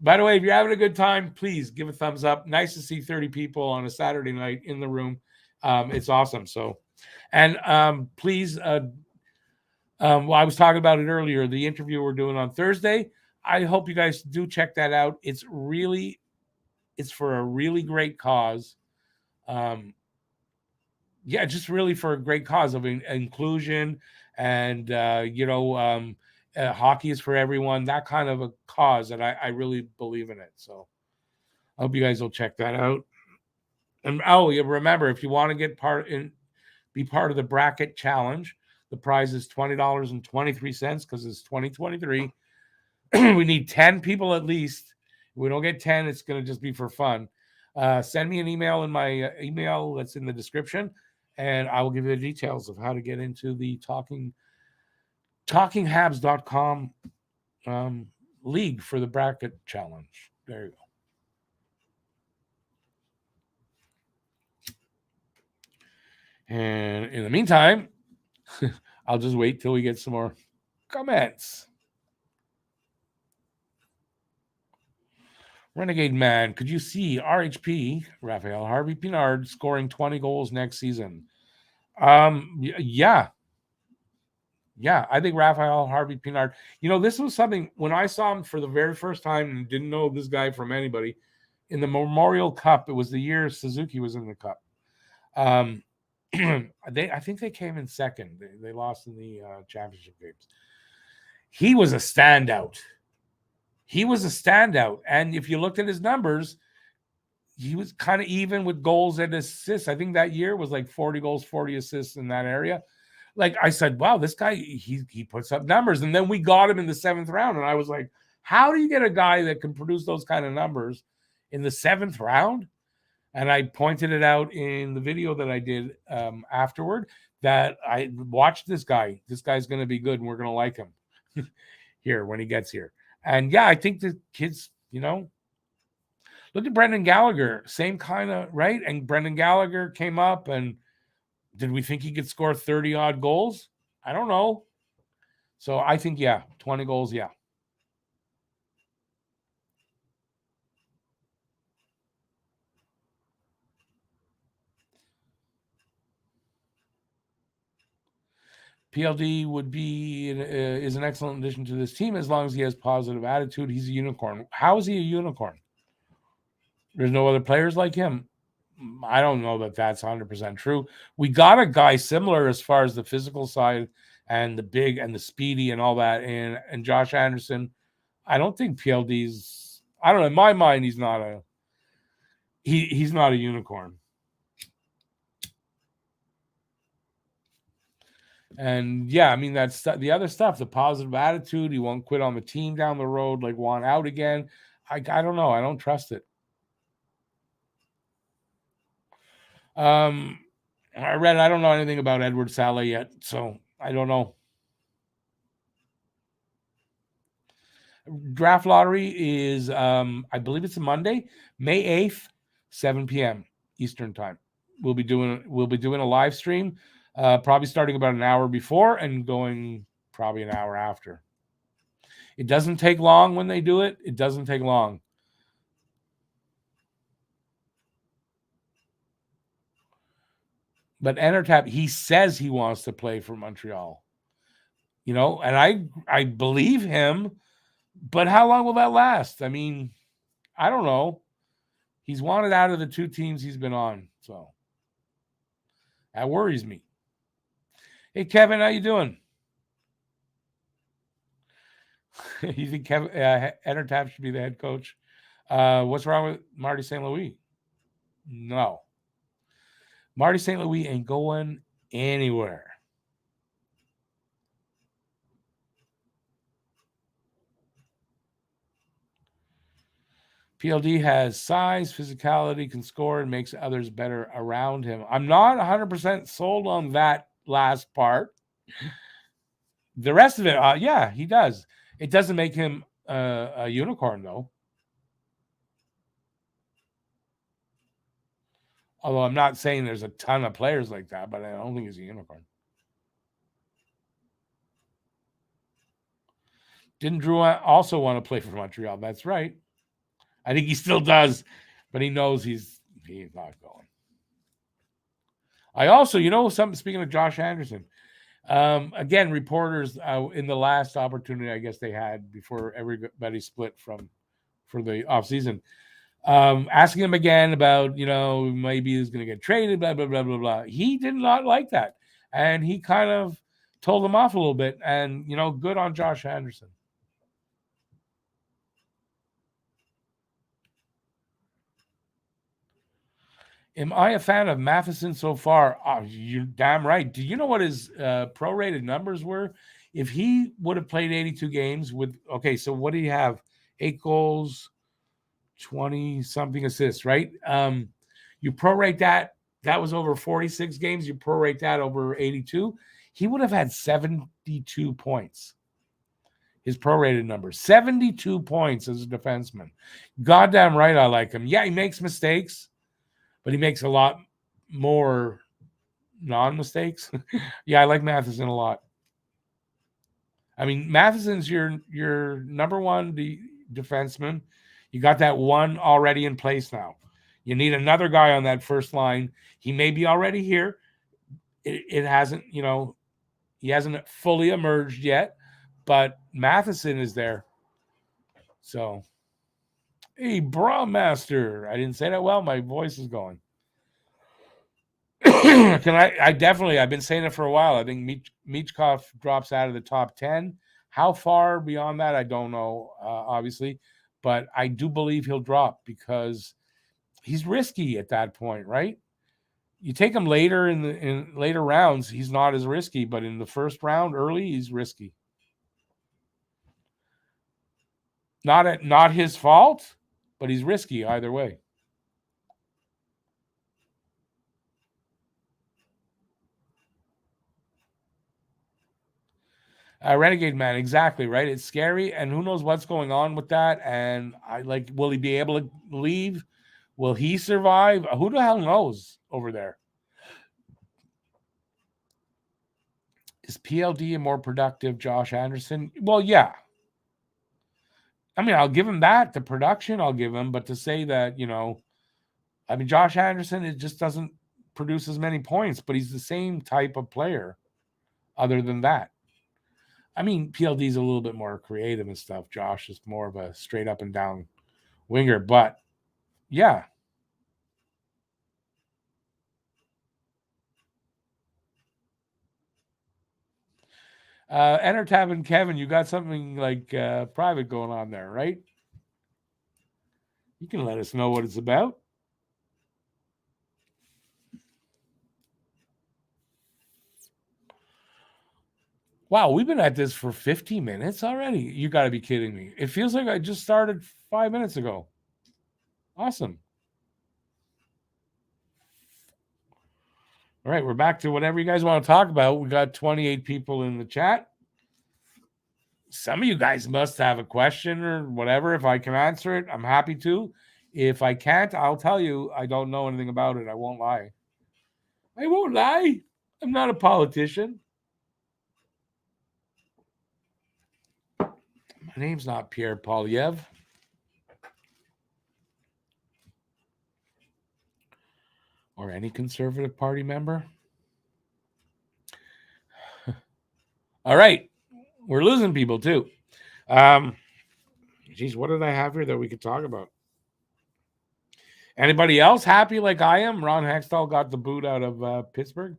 By the way, if you're having a good time, please give a thumbs up. Nice to see 30 people on a Saturday night in the room. It's awesome. So, and please, well, I was talking about it earlier, the interview we're doing on Thursday. I hope you guys do check that out. It's for a really great cause. Just really for a great cause of inclusion and hockey is for everyone, that kind of a cause, and I really believe in it. So I hope you guys will check that out. And remember, if you want to be part of the bracket challenge, the prize is $20.23 because it's 2023. We need 10 people at least. If we don't get 10, it's going to just be for fun. Send me an email in my email that's in the description, and I will give you the details of how to get into the talkinghabs.com league for the bracket challenge. There you go. And in the meantime, I'll just wait till we get some more comments. Renegade Man, could you see RHP, Raphael Harvey Pinard, scoring 20 goals next season? Yeah. Yeah, I think Raphael Harvey Pinard. This was something when I saw him for the very first time and didn't know this guy from anybody in the Memorial Cup. It was the year Suzuki was in the Cup. I think they came in second. They lost in the championship games. He was a standout. And if you looked at his numbers, he was kind of even with goals and assists. I think that year was like 40 goals, 40 assists in that area. Like I said, wow, this guy, he puts up numbers. And then we got him in the 7th round. And I was like, how do you get a guy that can produce those kind of numbers in the 7th round? And I pointed it out in the video that I did afterward, that I watched this guy. This guy's going to be good and we're going to like him here when he gets here. And yeah, I think the kids, look at Brendan Gallagher, same kind of, right? And Brendan Gallagher came up, and did we think he could score 30 odd goals? I don't know. So I think, 20 goals, yeah. PLD is an excellent addition to this team as long as he has positive attitude. He's a unicorn. How is he a unicorn? There's no other players like him. I don't know that that's 100% true. We got a guy similar as far as the physical side and the big and the speedy and all that. And Josh Anderson, I don't think PLD's, I don't know, in my mind, he's not a unicorn. And yeah, I mean, that's the other stuff, the positive attitude. He won't quit on the team down the road, like want out again. I don't know. I don't trust it. I don't know anything about Edward Saleh yet, so I don't know. Draft lottery is, I believe it's a Monday, May 8th, 7 p.m. Eastern time. We'll be doing a live stream, probably starting about an hour before and going probably an hour after. It doesn't take long when they do it. It doesn't take long. But Enertap, he says he wants to play for Montreal. And I believe him, but how long will that last? I mean, I don't know. He's wanted out of the two teams he's been on. So, That worries me. Hey, Kevin, how you doing? You think Kevin Entertap should be the head coach? What's wrong with Marty St. Louis? No. Marty St. Louis ain't going anywhere. PLD has size, physicality, can score, and makes others better around him. I'm not 100% sold on that last part. The rest of it, yeah, he does. It doesn't make him a unicorn, though. Although I'm not saying there's a ton of players like that, but I don't think he's a unicorn. Didn't Drew also want to play for Montreal? That's right. I think he still does, but he knows he's not going. I also, something, speaking of Josh Anderson, again, reporters in the last opportunity I guess they had before everybody split for the offseason, asking him again about, maybe he's going to get traded, blah, blah, blah, blah, blah. He did not like that. And he kind of told him off a little bit. And, good on Josh Anderson. Am I a fan of Matheson so far? Oh, you're damn right. Do you know what his prorated numbers were? If he would have played 82 games so what do you have? 8 goals, 20-something assists, right? You prorate that was over 46 games. You prorate that over 82. He would have had 72 points. His prorated number, 72 points as a defenseman. Goddamn right I like him. Yeah, he makes mistakes, but he makes a lot more non-mistakes. Yeah, I like Matheson a lot. I mean, Matheson's your number one defenseman. You got that one already in place now. You need another guy on that first line. He may be already here. It hasn't, he hasn't fully emerged yet, but Matheson is there. So, hey, Bramaster. I didn't say that well. My voice is going. I've been saying it for a while. I think Michkov drops out of the top 10. How far beyond that, I don't know, obviously, but I do believe he'll drop because he's risky at that point, right? You take him later in later rounds, he's not as risky, but in the first round, early, he's risky. Not his fault, but he's risky either way. Renegade Man, exactly, right? It's scary, and who knows what's going on with that. And will he be able to leave? Will he survive? Who the hell knows over there? Is PLD a more productive Josh Anderson? Well, yeah. I mean, I'll give him that. The production I'll give him, but to say that, Josh Anderson, it just doesn't produce as many points, but he's the same type of player other than that. I mean, PLD's a little bit more creative and stuff. Josh is more of a straight up and down winger, but yeah. Entertab and Kevin, you got something like private going on there, right? You can let us know what it's about. Wow, we've been at this for 50 minutes already. You got to be kidding me. It feels like I just started 5 minutes ago. Awesome. All right, we're back to whatever you guys want to talk about. We got 28 people in the chat. Some of you guys must have a question or whatever. If I can answer it, I'm happy to. If I can't, I'll tell you I don't know anything about it. I won't lie. I won't lie. I'm not a politician. My name's not Pierre Polyev. Or any Conservative Party member. All right. We're losing people too. Geez, what did I have here that we could talk about? Anybody else happy like I am? Ron Hextall got the boot out of Pittsburgh.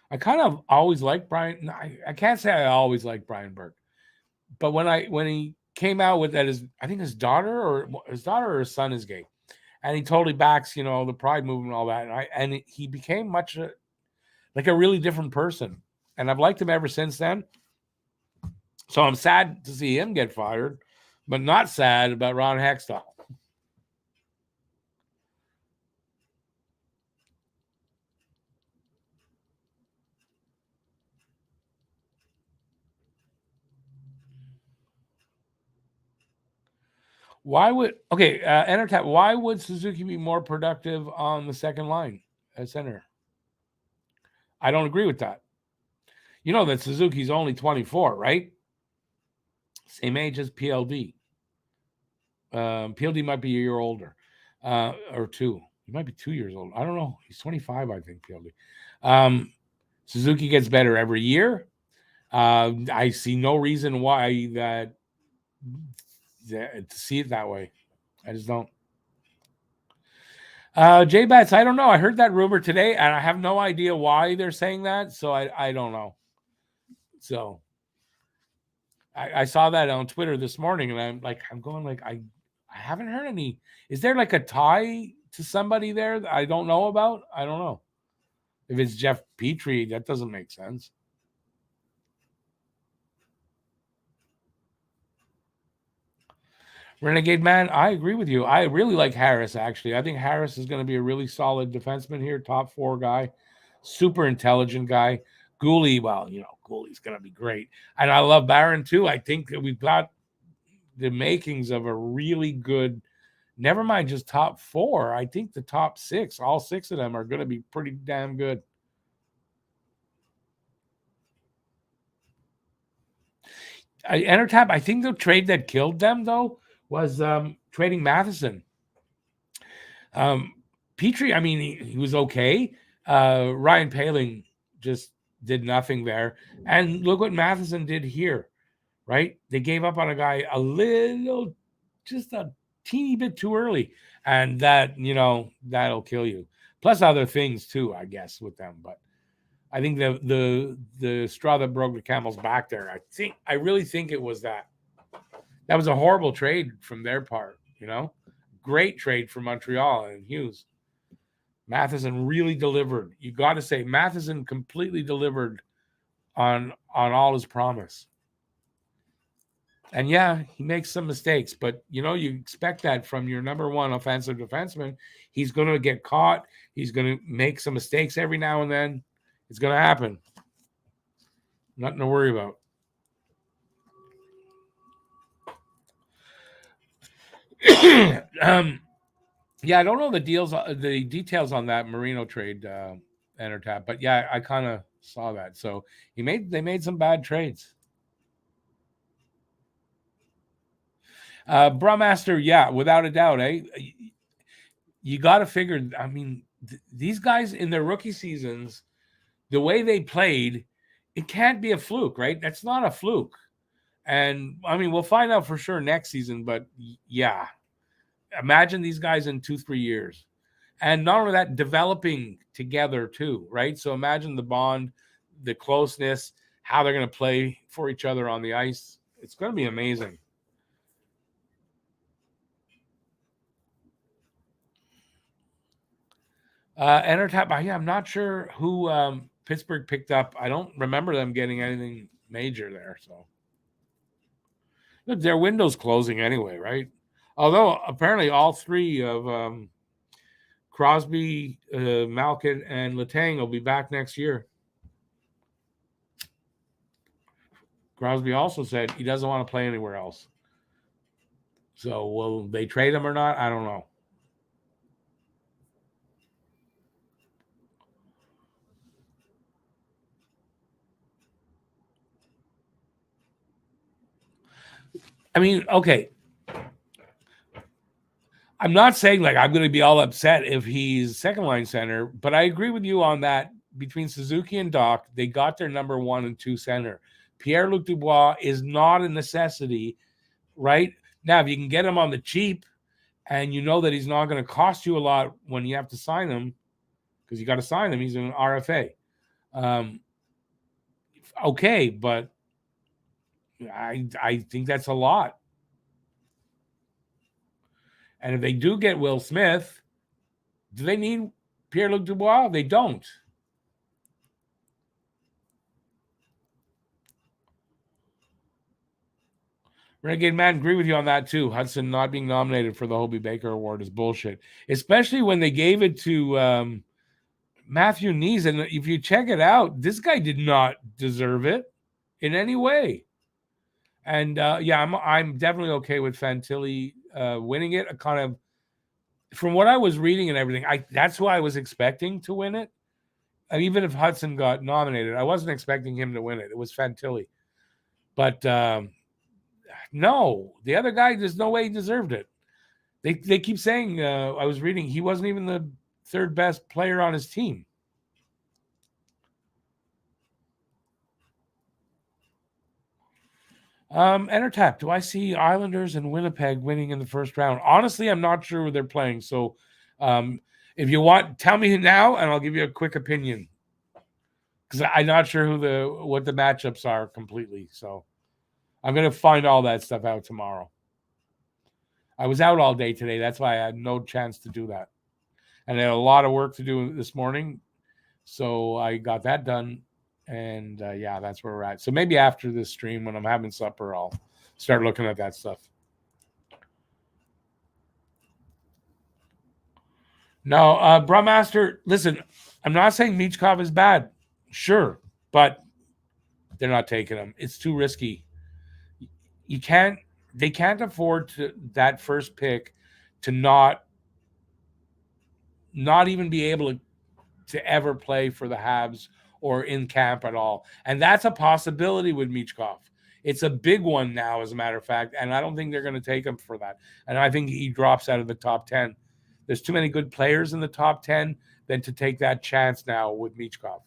I kind of always liked Brian. I can't say I always liked Brian Burke, but when he came out with that, I think his daughter or his son is gay, and he totally backs the Pride movement and all that, and he became like a really different person, and I've liked him ever since then. So I'm sad to see him get fired, but not sad about Ron Hextall. Why would Entertap? Why would Suzuki be more productive on the second line at center? I don't agree with that. You know that Suzuki's only 24, right? Same age as PLD. PLD might be a year older, or two. He might be 2 years old. I don't know. He's 25, I think. PLD. Suzuki gets better every year. I see no reason why to see it that way. I just don't. J Bats, I don't know. I heard that rumor today, and I have no idea why they're saying that. So I don't know. So I saw that on Twitter this morning, and I'm going like I haven't heard any. Is there like a tie to somebody there that I don't know about? I don't know. If it's Jeff Petrie, that doesn't make sense. Renegade Man, I agree with you. I really like Harris, actually. I think Harris is going to be a really solid defenseman here, top four guy, super intelligent guy. Gooley, well, Gooley's going to be great. And I love Barron, too. I think that we've got the makings of a really good, never mind just top four. I think the top six, all six of them are going to be pretty damn good. Entertap, I think the trade that killed them, though, was trading Matheson. Petrie, I mean, he was okay. Ryan Poehling just did nothing there. And look what Matheson did here, right? They gave up on a guy just a teeny bit too early. And that'll kill you. Plus other things too, I guess, with them. But I think the straw that broke the camel's back there, I really think it was that. That was a horrible trade from their part, Great trade for Montreal and Hughes. Matheson really delivered. You got to say Matheson completely delivered on all his promise. And yeah, he makes some mistakes, but you expect that from your number one offensive defenseman. He's going to get caught. He's going to make some mistakes every now and then. It's going to happen. Nothing to worry about. Yeah, I don't know the details on that Marino trade, Entertap, but yeah, I kind of saw that. So they made some bad trades. Brummaster, yeah, without a doubt, you got to figure. I mean, these guys in their rookie seasons, the way they played, it can't be a fluke, right? That's not a fluke. And I mean, we'll find out for sure next season, but yeah, imagine these guys in 2-3 years. And not only that, developing together too, right? So imagine the bond, the closeness, how they're going to play for each other on the ice. It's going to be amazing. Entertap, I'm not sure who Pittsburgh picked up. I don't remember them getting anything major there. So look, their window's closing anyway, right? Although apparently all three of Crosby, Malkin, and Letang will be back next year. Crosby also said he doesn't want to play anywhere else. So will they trade him or not? I don't know. I mean, okay. I'm not saying like I'm going to be all upset if he's second line center, but I agree with you on that. Between Suzuki and Doc, they got their number 1 and 2 center. Pierre-Luc Dubois is not a necessity, right? Now, if you can get him on the cheap and you know that he's not going to cost you a lot when you have to sign him, because you got to sign him, he's an RFA. Okay, but I think that's a lot. And if they do get Will Smith, do they need Pierre-Luc Dubois? They don't. Renegade Man, agree with you on that too. Hudson not being nominated for the Hobie Baker Award is bullshit, especially when they gave it to Matthew Nees. And if you check it out, this guy did not deserve it in any way. And yeah, I'm definitely okay with Fantilli winning it. Kind of from what I was reading and everything, that's who I was expecting to win it. And even if Hudson got nominated, I wasn't expecting him to win it. It was Fantilli, but no, the other guy, there's no way he deserved it. They keep saying I was reading he wasn't even the third best player on his team. Entertap, do I see Islanders and Winnipeg winning in the first round? Honestly, I'm not sure who they're playing. So if you want, tell me now and I'll give you a quick opinion. Because I'm not sure what the matchups are completely. So I'm gonna find all that stuff out tomorrow. I was out all day today. That's why I had no chance to do that. And I had a lot of work to do this morning. So I got that done. And yeah, that's where we're at. So maybe after this stream, when I'm having supper, I'll start looking at that stuff. No, Brummaster, listen, I'm not saying Michkov is bad. Sure, but they're not taking him. It's too risky. They can't afford that first pick to not even be able to ever play for the Habs or in camp at all. And that's a possibility with Michkov. It's a big one now, as a matter of fact, and I don't think they're going to take him for that. And I think he drops out of the top 10. There's too many good players in the top 10 than to take that chance now with Michkov.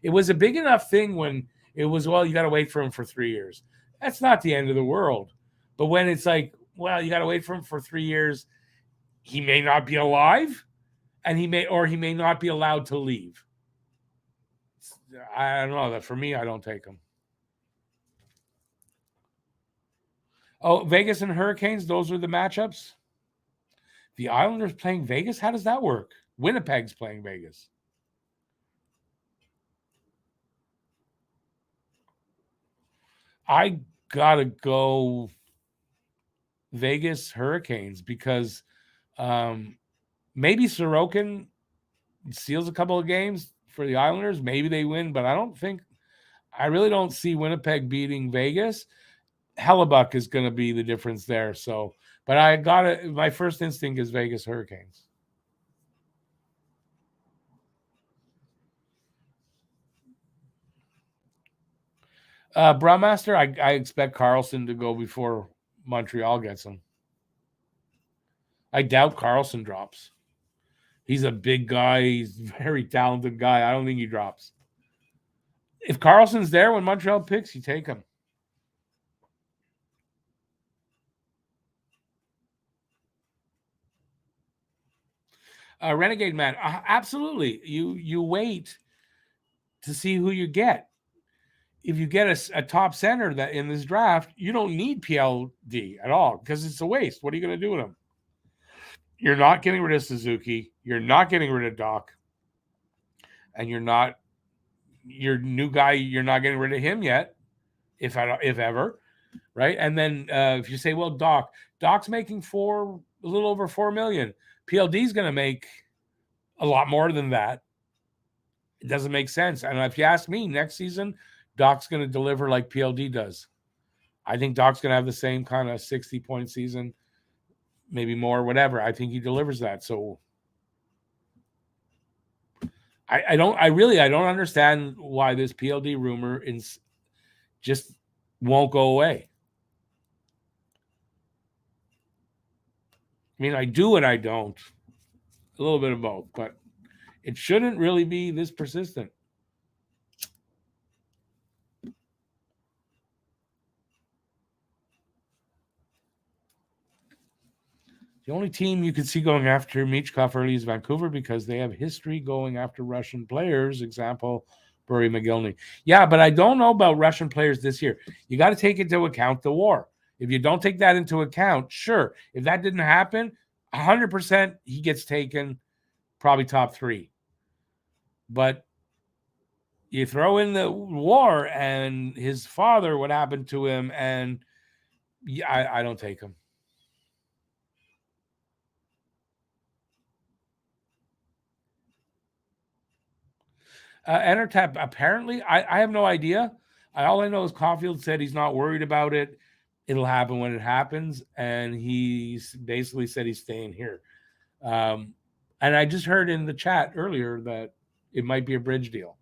It was a big enough thing when it was, well, you got to wait for him for 3 years. That's not the end of the world. But when it's like, well, you got to wait for him for 3 years, he may not be alive, and he may not be allowed to leave. I don't know. That for me, I don't take him. Oh, Vegas and Hurricanes, those are the matchups. The Islanders playing Vegas? How does that work? Winnipeg's playing Vegas. I gotta go Vegas Hurricanes because maybe Sorokin seals a couple of games for the Islanders. Maybe they win, but I really don't see Winnipeg beating Vegas. Hellebuck is going to be the difference there. So, but my first instinct is Vegas Hurricanes. Brewmaster, I expect Carlson to go before Montreal gets him. I doubt Carlson drops. He's a big guy. He's a very talented guy. I don't think he drops. If Carlson's there when Montreal picks, you take him. Renegade Man, absolutely. You wait to see who you get. If you get a top center that in this draft, you don't need PLD at all because it's a waste. What are you going to do with him? You're not getting rid of Suzuki. You're not getting rid of Doc. And your new guy, you're not getting rid of him yet, if ever, right? And then if you say, well, Doc's making a little over $4 million. PLD's going to make a lot more than that. It doesn't make sense. And if you ask me, next season, Doc's going to deliver like PLD does. I think Doc's going to have the same kind of 60-point season, maybe more, whatever. I think he delivers that. So I don't understand why this PLD rumor just won't go away. I mean, I do and I don't. A little bit of both, but it shouldn't really be this persistent. The only team you could see going after Michkov early is Vancouver because they have history going after Russian players. Example, Bury McGillney. Yeah, but I don't know about Russian players this year. You got to take into account the war. If you don't take that into account, sure. If that didn't happen, 100% he gets taken, probably top 3. But you throw in the war and his father, what happened to him, and yeah, I don't take him. Entertap, apparently, I have no idea. All I know is Caulfield said he's not worried about it. It'll happen when it happens. And he's basically said he's staying here. And I just heard in the chat earlier that it might be a bridge deal,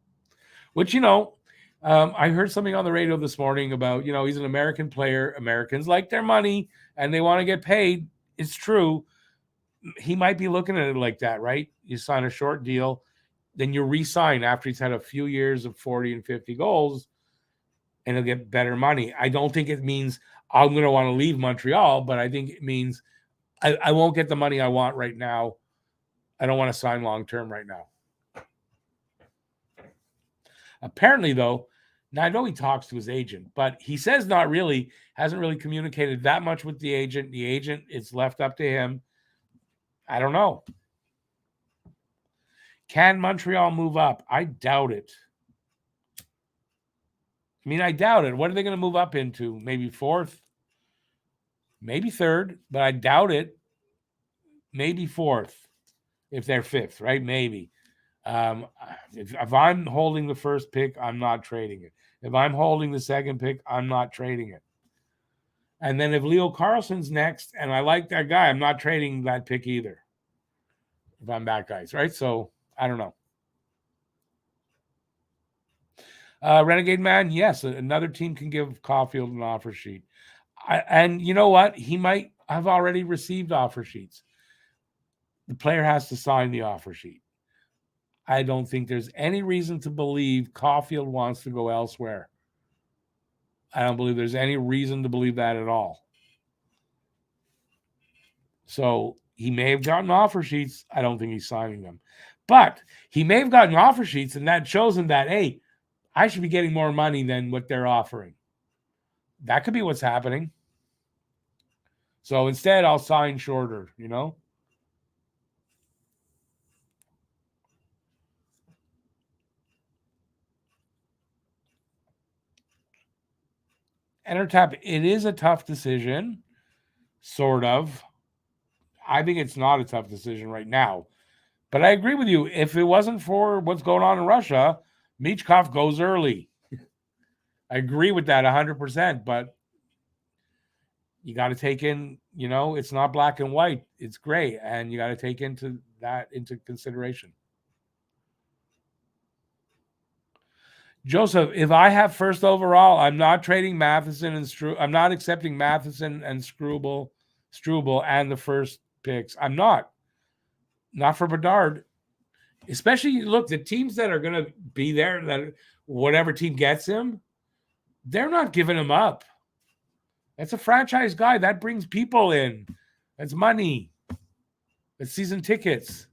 which, I heard something on the radio this morning about, he's an American player. Americans like their money and they want to get paid. It's true. He might be looking at it like that, right? You sign a short deal, then you re-sign after he's had a few years of 40 and 50 goals, and he'll get better money. I don't think it means I'm going to want to leave Montreal, but I think it means I won't get the money I want right now. I don't want to sign long-term right now. Apparently, though, now I know he talks to his agent, but he says hasn't really communicated that much with the agent. The agent, it's left up to him. I don't know. Can Montreal move up? I doubt it. I doubt it. What are they going to move up into? Maybe 4th? Maybe 3rd, but I doubt it. Maybe 4th if they're 5th, right? Maybe. If I'm holding the first pick, I'm not trading it. If I'm holding the second pick, I'm not trading it. And then if Leo Carlsson's next and I like that guy, I'm not trading that pick either. If I'm that guys, right? So I don't know. Renegade Man, yes, another team can give Caulfield an offer sheet. And you know what? He might have already received offer sheets. The player has to sign the offer sheet. I don't think there's any reason to believe Caulfield wants to go elsewhere. I don't believe there's any reason to believe that at all. So he may have gotten offer sheets. I don't think he's signing them. But he may have gotten offer sheets, and that shows him that, hey, I should be getting more money than what they're offering. That could be what's happening. So instead, I'll sign shorter, Entertap, it is a tough decision, sort of. I think it's not a tough decision right now. But I agree with you. If it wasn't for what's going on in Russia, Michkov goes early. I agree with that 100%, but you got to take in, it's not black and white. It's gray, and you got to take into consideration. Joseph, if I have first overall, I'm not trading Matheson and I'm not accepting Matheson and Struble and the first picks. I'm not for Bedard. Especially, look, the teams that are going to be there, that whatever team gets him, they're not giving him up. That's a franchise guy. That brings people in. That's money. That's season tickets.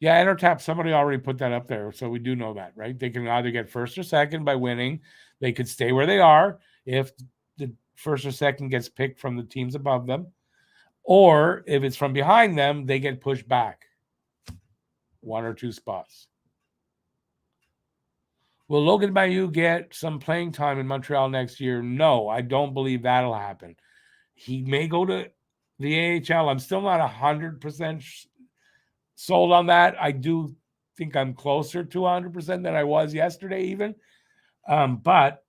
Yeah, Entertap, somebody already put that up there, so we do know that, right? They can either get first or second by winning. They could stay where they are if the first or second gets picked from the teams above them. Or if it's from behind them, they get pushed back 1 or 2 spots. Will Logan Mailloux get some playing time in Montreal next year? No, I don't believe that'll happen. He may go to the AHL. I'm still not 100% sold on that. I do think I'm closer to 100% than I was yesterday even. But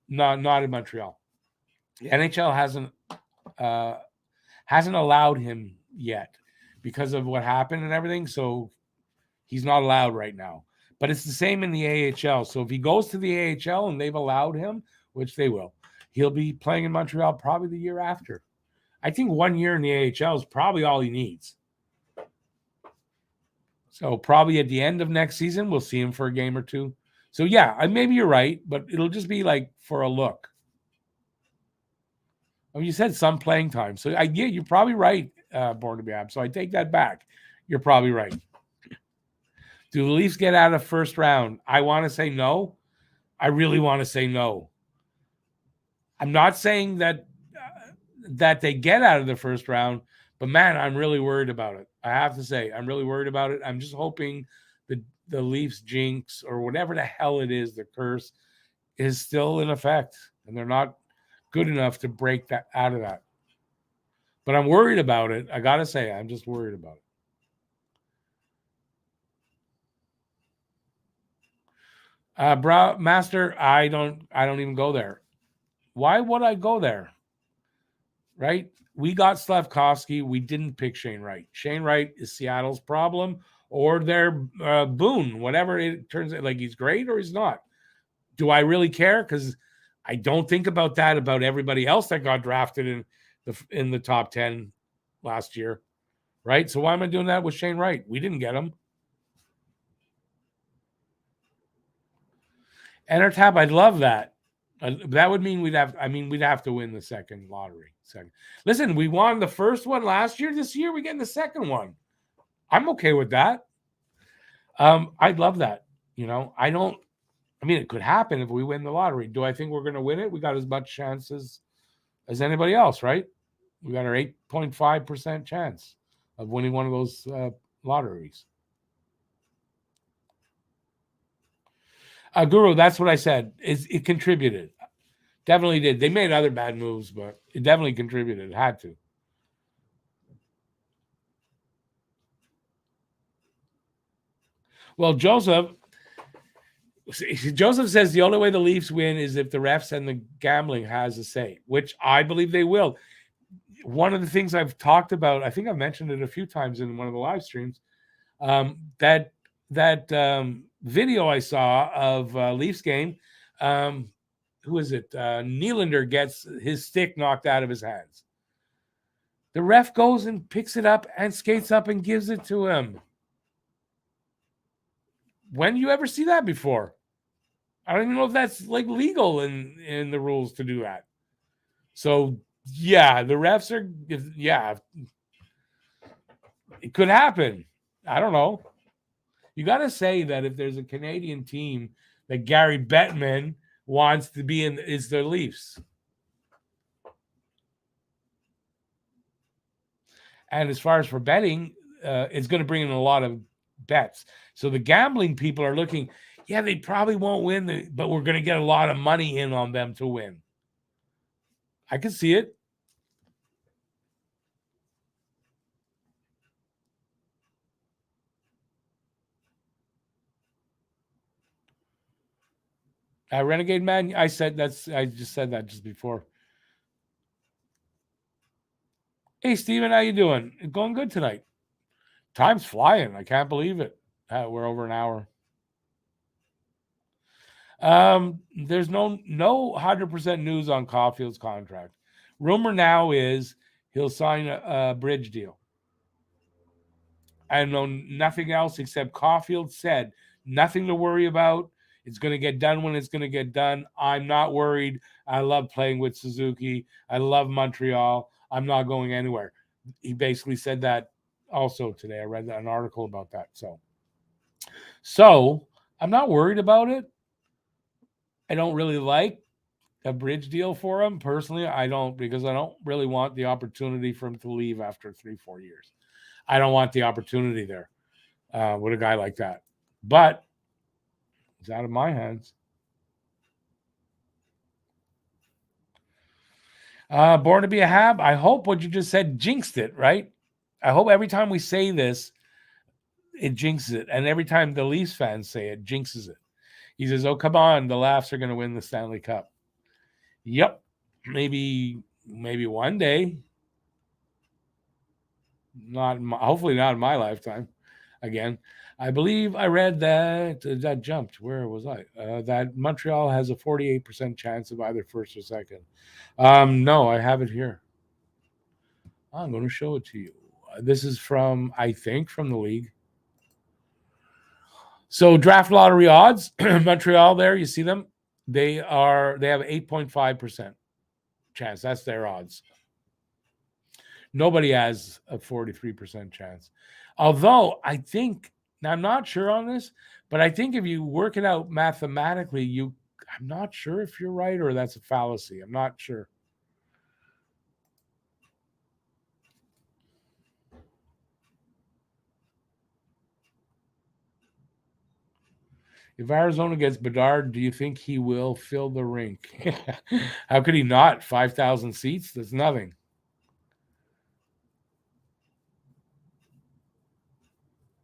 not in Montreal. The NHL hasn't allowed him yet because of what happened and everything. So he's not allowed right now. But it's the same in the AHL. So if he goes to the AHL and they've allowed him, which they will, he'll be playing in Montreal probably the year after. I think 1 year in the AHL is probably all he needs. So probably at the end of next season, we'll see him for a game or 2. So yeah, maybe you're right, but it'll just be like for a look. You said some playing time. So yeah, you're probably right, Born to be Habs. So I take that back. You're probably right. Do the Leafs get out of first round? I want to say no. I really want to say no. I'm not saying that they get out of the first round, but man, I'm really worried about it. I have to say, I'm really worried about it. I'm just hoping the Leafs jinx or whatever the hell it is, the curse, is still in effect, and they're not good enough to break that out of that. But I'm worried about it. I gotta say, I'm just worried about it. Master, I don't even go there. Why would I go there? Right? We got Slavkovsky. We didn't pick Shane Wright. Shane Wright is Seattle's problem or their boon, whatever it turns out. Like he's great or he's not. Do I really care? Because I don't think about that about everybody else that got drafted in the top 10 last year. Right? So why am I doing that with Shane Wright? We didn't get him. Enter tab, I'd love that. That would mean we'd have to win the second lottery. Listen, we won the first one last year. This year we get the second one. I'm okay with that. I'd love that. It could happen if we win the lottery. Do I think we're going to win it? We got as much chances as anybody else, right? We got our 8.5% chance of winning one of those lotteries. Guru, that's what I said. It contributed. Definitely did. They made other bad moves, but it definitely contributed. It had to. Well, Joseph says the only way the Leafs win is if the refs and the gambling has a say, which I believe they will. One of the things I've talked about, I think I've mentioned it a few times in one of the live streams, that video I saw of Leafs game, who is it? Nylander gets his stick knocked out of his hands. The ref goes and picks it up and skates up and gives it to him. When do you ever see that before? I don't even know if that's like legal in the rules to do that. So yeah, the refs are, it could happen. I don't know. You got to say that if there's a Canadian team that Gary Bettman wants to be in, is the Leafs. And as far as for betting, it's going to bring in a lot of bets. So the gambling people are looking, they probably won't win, but we're going to get a lot of money in on them to win. I can see it. Renegade Man, I just said that just before. Hey, Steven, how you doing? It's going good tonight. Time's flying. I can't believe it. We're over an hour. There's no 100% news on Caulfield's contract. Rumor now is he'll sign a bridge deal. I know nothing else except Caulfield said nothing to worry about. It's going to get done when it's going to get done. I'm not worried. I love playing with Suzuki. I love Montreal. I'm not going anywhere. He basically said that also today. I read an article about that. So I'm not worried about it. I don't really like a bridge deal for him. Personally, I don't, because I don't really want the opportunity for him to leave after 3-4 years. I don't want the opportunity there with a guy like that. But it's out of my hands. Born to be a Hab. I hope what you just said jinxed it, right? I hope every time we say this, it jinxes it. And every time the Leafs fans say it, jinxes it. He says, oh, come on, the Laughs are going to win the Stanley Cup. Yep. Maybe one day. Hopefully not in my lifetime. Again, I believe I read that jumped. Where was I? That Montreal has a 48% chance of either first or second. No, I have it here. I'm going to show it to you. This is from the league. So draft lottery odds, Montreal there, you see them? They have 8.5% chance. That's their odds. Nobody has a 43% chance. Although I think, now I'm not sure on this, but I think if you work it out mathematically, I'm not sure if you're right or that's a fallacy. I'm not sure. If Arizona gets Bedard, do you think he will fill the rink? How could he not? 5,000 seats? That's nothing.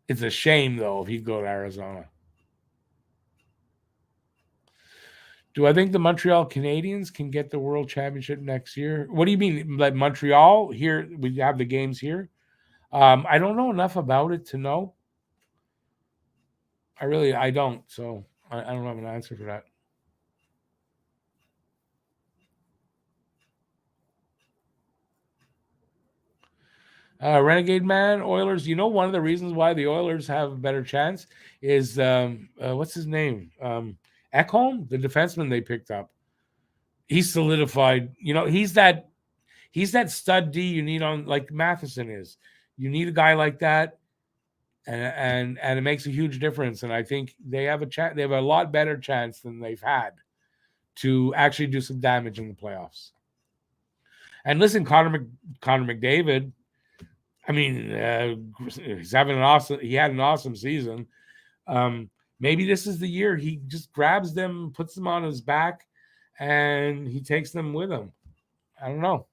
It's a shame, though, if he'd go to Arizona. Do I think the Montreal Canadiens can get the World Championship next year? What do you mean? Like Montreal here? We have the games here. I don't know enough about it to know. I don't. So I don't have an answer for that. Renegade Man, Oilers. You know, one of the reasons why the Oilers have a better chance is what's his name? Ekholm, the defenseman they picked up. He's solidified. You know, he's that stud D you need on like Matheson is. You need a guy like that, and it makes a huge difference. And I think they have a chance. They have a lot better chance than they've had to actually do some damage in the playoffs. And listen, Connor McDavid. I mean, he's having an awesome. He had an awesome season. Maybe this is the year he just grabs them, puts them on his back, and he takes them with him. I don't know.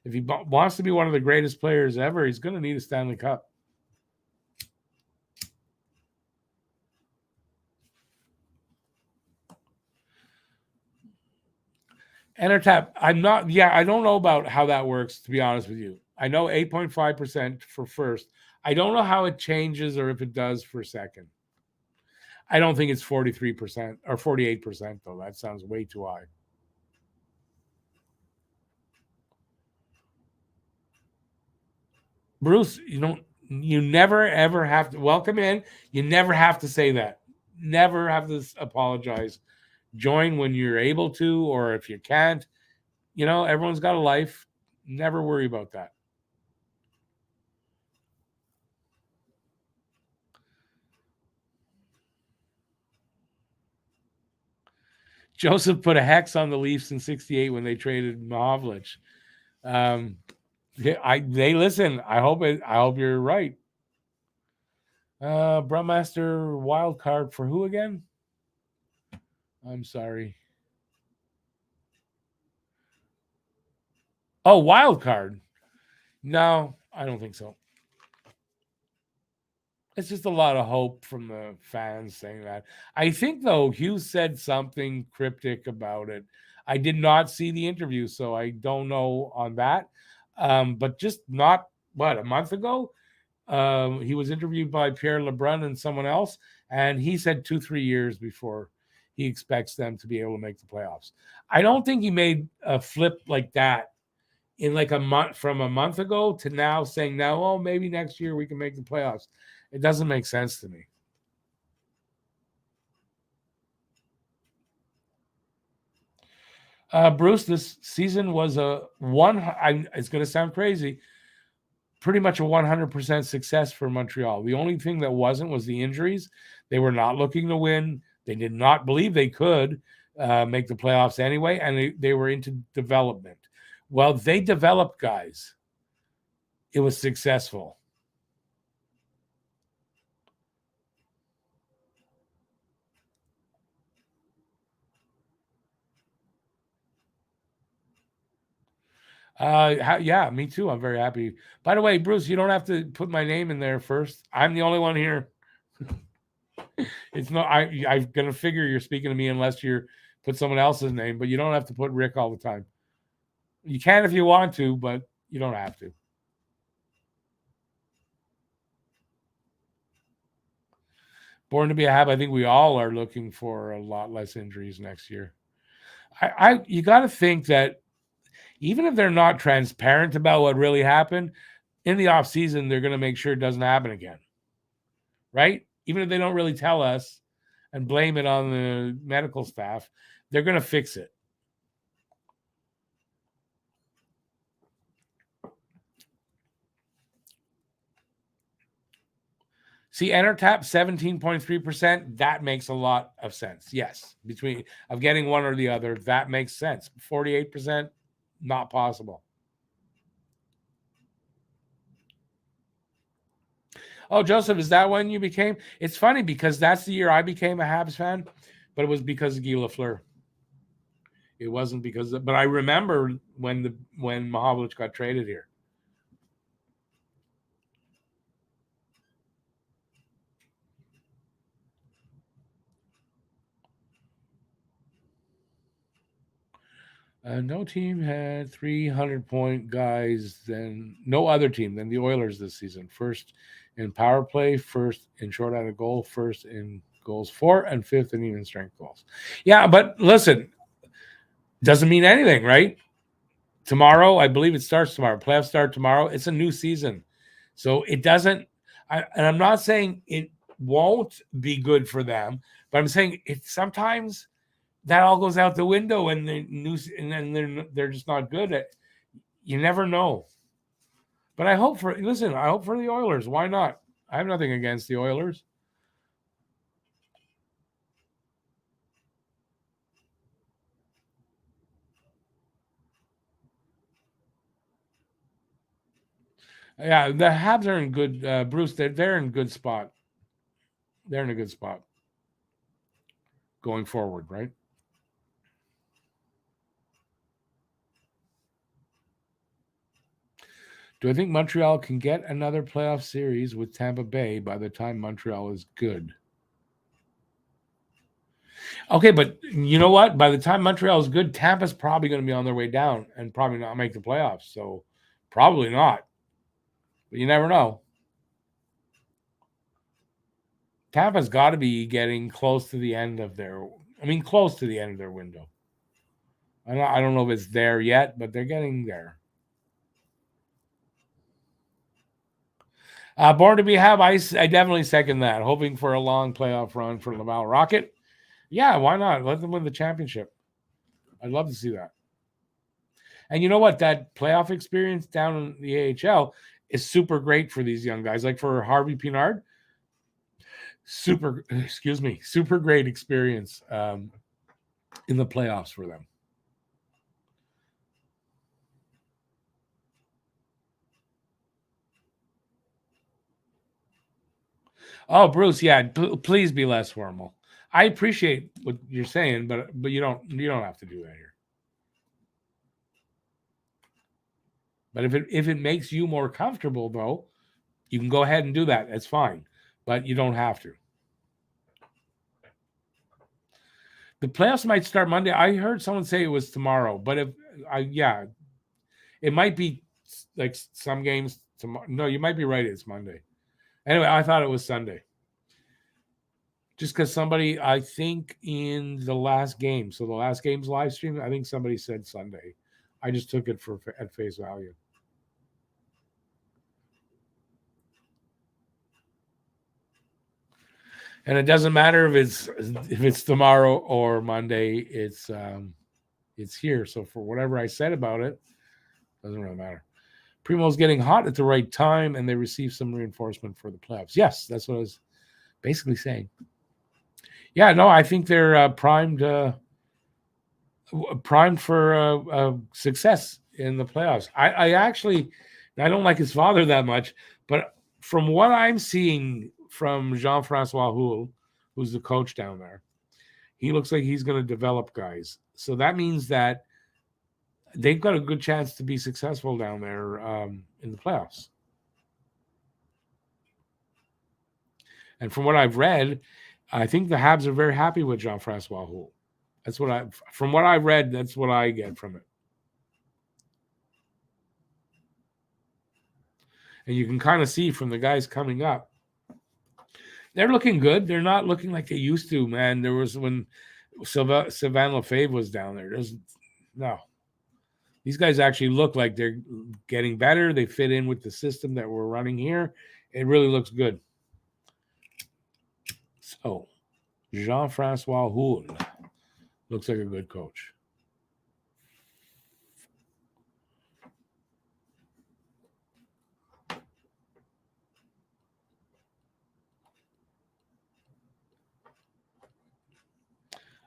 If he wants to be one of the greatest players ever, he's going to need a Stanley Cup. Entertap, I don't know about how that works, to be honest with you. I know 8.5% for first. I don't know how it changes or if it does for second. I don't think it's 43% or 48%, though. That sounds way too high. Bruce, you never ever have to welcome in. You never have to say that. Never have to apologize. Join when you're able to, or if you can't. Everyone's got a life. Never worry about that. Joseph put a hex on the Leafs in '68 when they traded Mahovlich. They listen. I hope you're right. Brummaster wild card for who again? I'm sorry. Oh, wild card. No, I don't think so. It's just a lot of hope from the fans saying that. I think though Hughes said something cryptic about it. I did not see the interview, so I don't know on that. But just not a month ago, he was interviewed by Pierre Lebrun and someone else, and he said 2-3 years before he expects them to be able to make the playoffs. I don't think he made a flip like that in like a month from a month ago to now saying now, oh, maybe next year we can make the playoffs. It doesn't make sense to me. Bruce, this season was it's going to sound crazy, pretty much a 100% success for Montreal. The only thing that wasn't was the injuries. They were not looking to win. They did not believe they could make the playoffs anyway, and they were into development. Well, they developed guys. It was successful. Yeah, me too. I'm very happy. By the way, Bruce, you don't have to put my name in there first. I'm the only one here. It's not. I'm gonna figure you're speaking to me unless you put someone else's name, but you don't have to put Rick all the time. You can if you want to, but you don't have to. Born to be a Hab. I think we all are looking for a lot less injuries next year. You got to think that even if they're not transparent about what really happened in the off season, they're going to make sure it doesn't happen again, right? Even if they don't really tell us and blame it on the medical staff, they're going to fix it. See, enter tap 17.3%. That makes a lot of sense. Yes, between of getting one or the other, that makes sense. 48%, not possible. Oh, Joseph, is that when you became? It's funny because that's the year I became a Habs fan, but it was because of Guy Lafleur. It wasn't because but I remember when Mahovlich got traded here. No team had 300-point guys than no other team than the Oilers this season. First in power play, first in short out of goal, first in goals for, and fifth in even strength goals. Yeah, but listen, doesn't mean anything, right? Tomorrow, I believe it starts tomorrow. Playoffs start tomorrow. It's a new season. So it doesn't, and I'm not saying it won't be good for them, but I'm saying it sometimes that all goes out the window and the news, and then they're just not good at. You never know. But I hope for I hope for the Oilers. Why not? I have nothing against the Oilers. Yeah, the Habs are in good. Bruce, they're in good spot. They're in a good spot going forward, right? Do I think Montreal can get another playoff series with Tampa Bay by the time Montreal is good? Okay, but you know what? By the time Montreal is good, Tampa's probably going to be on their way down and probably not make the playoffs. So probably not. But you never know. Tampa's got to be getting close to the end of their. I mean, close to the end of their window. I don't know if it's there yet, but they're getting there. Born to be Hab, I definitely second that. Hoping for a long playoff run for Laval Rocket. Yeah, why not? Let them win the championship. I'd love to see that. And you know what? That playoff experience down in the AHL is super great for these young guys. Like for Harvey Pinard, super great experience in the playoffs for them. Oh, Bruce, yeah, please be less formal. I appreciate what you're saying, but you don't have to do that here. But if it makes you more comfortable, though, you can go ahead and do that. That's fine, but you don't have to. The playoffs might start Monday. I heard someone say it was tomorrow, but it might be like some games tomorrow. No, you might be right. It's Monday. Anyway, I thought it was Sunday. Just because somebody, I think in the last game, so the last game's live stream, I think somebody said Sunday. I just took it for at face value. And it doesn't matter if it's tomorrow or Monday. It's here. So for whatever I said about it, doesn't really matter. Primo's getting hot at the right time, and they receive some reinforcement for the playoffs. Yes, that's what I was basically saying. Yeah, no, I think they're primed for success in the playoffs. I don't like his father that much, but from what I'm seeing from Jean-Francois Houle, who's the coach down there, he looks like he's going to develop guys. So that means that they've got a good chance to be successful down there in the playoffs. And from what I've read, I think the Habs are very happy with Jean-Francois Houle. From what I've read, that's what I get from it. And you can kind of see from the guys coming up, they're looking good. They're not looking like they used to, man. There was when Sylvain Lefebvre was down there. No. These guys actually look like they're getting better. They fit in with the system that we're running here. It really looks good. So, Jean-Francois Houle looks like a good coach.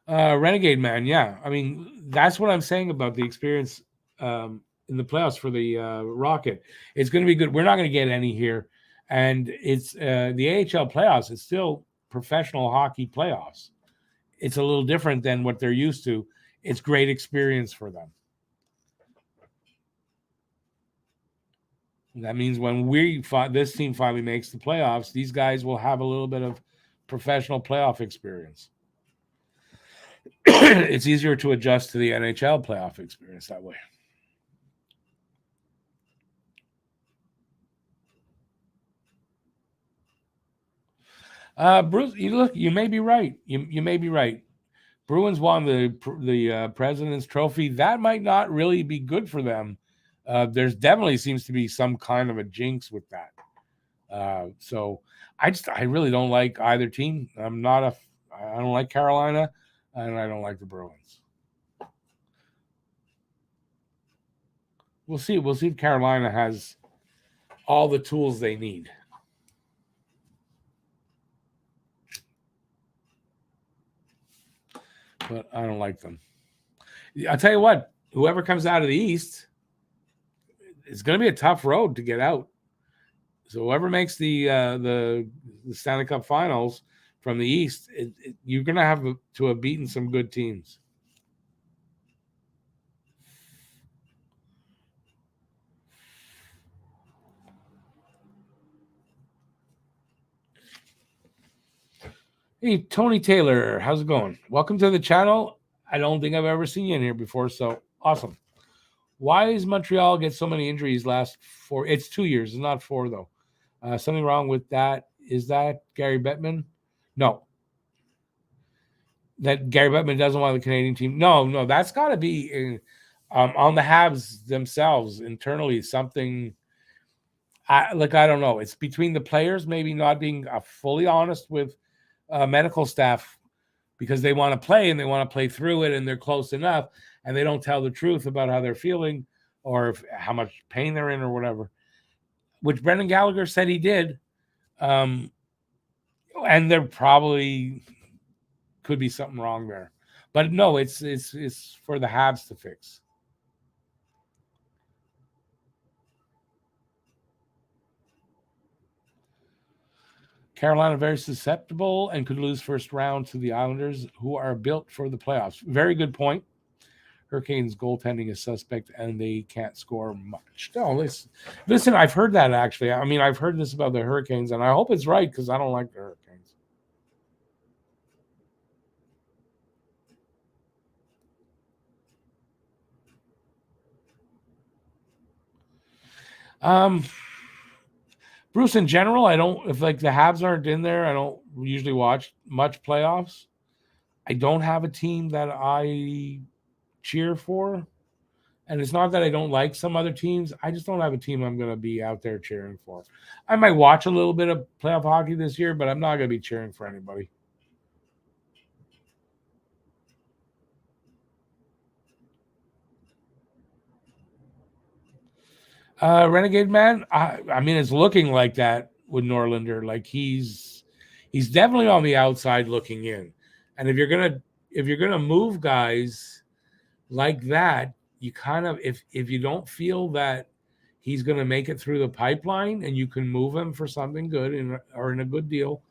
Renegade man, yeah. I mean, that's what I'm saying about the experience in the playoffs for the Rocket. It's going to be good. We're not going to get any here, and it's the AHL playoffs. It's still professional hockey playoffs. It's a little different than what they're used to. It's great experience for them. That means when this team finally makes the playoffs, these guys will have a little bit of professional playoff experience. It's easier to adjust to the NHL playoff experience that way. Bruce, you may be right. You may be right. Bruins won the President's Trophy. That might not really be good for them. There's definitely seems to be some kind of a jinx with that. So I really don't like either team. I don't like Carolina, and I don't like the Bruins. We'll see. We'll see if Carolina has all the tools they need. But I don't like them. I'll tell you what, whoever comes out of the East, it's going to be a tough road to get out. So whoever makes the Stanley Cup Finals from the East, you're going to have to have beaten some good teams. Hey, Tony Taylor, how's it going? Welcome to the channel. I don't think I've ever seen you in here before, so awesome. Why does Montreal get so many injuries last 4? It's 2 years. It's not 4, though. Something wrong with that. Is that Gary Bettman? No. That Gary Bettman doesn't want the Canadian team. No, that's got to be on the Habs themselves internally. Something, I don't know. It's between the players maybe not being fully honest with medical staff because they want to play and they want to play through it and they're close enough and they don't tell the truth about how they're feeling or how much pain they're in or whatever, which Brendan Gallagher said he did. And there probably could be something wrong there. But no, it's for the Habs to fix. Carolina very susceptible and could lose first round to the Islanders, who are built for the playoffs. Very good point. Hurricanes goaltending is suspect and they can't score much. No, listen, I've heard that actually. I mean, I've heard this about the Hurricanes, and I hope it's right because I don't like the Hurricanes. Bruce, in general, I don't, if like the Habs aren't in there, I don't usually watch much playoffs. I don't have a team that I cheer for. And it's not that I don't like some other teams. I just don't have a team I'm going to be out there cheering for. I might watch a little bit of playoff hockey this year, but I'm not going to be cheering for anybody. Renegade man, I mean, it's looking like that with Norlinder. Like he's definitely on the outside looking in. And if you're gonna move guys like that, you kind of if you don't feel that he's gonna make it through the pipeline and you can move him for something good or in a good deal,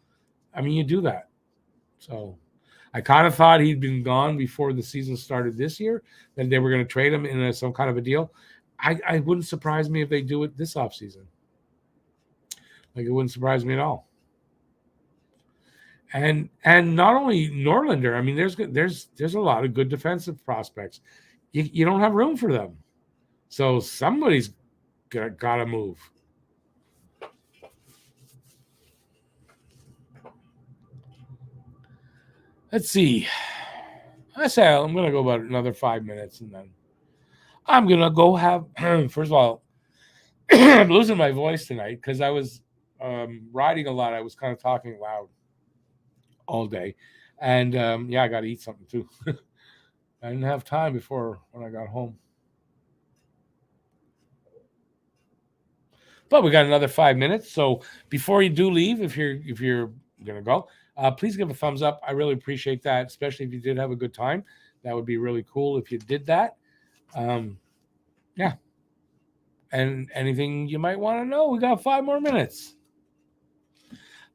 I mean, you do that. So I kind of thought he'd been gone before the season started this year, that they were going to trade him in some kind of a deal. I wouldn't surprise me if they do it this offseason. Like, it wouldn't surprise me at all. And not only Norlinder, I mean, there's a lot of good defensive prospects. You don't have room for them. So somebody's got to move. Let's see. I say I'm going to go about another 5 minutes and then I'm going to go have, first of all, I'm losing my voice tonight because I was riding a lot. I was kind of talking loud all day. And I got to eat something too. I didn't have time before when I got home. But we got another 5 minutes. So before you do leave, if you're going to go, Please give a thumbs up. I really appreciate that, especially if you did have a good time. That would be really cool if you did that. Yeah. And anything you might want to know, we got 5 more minutes.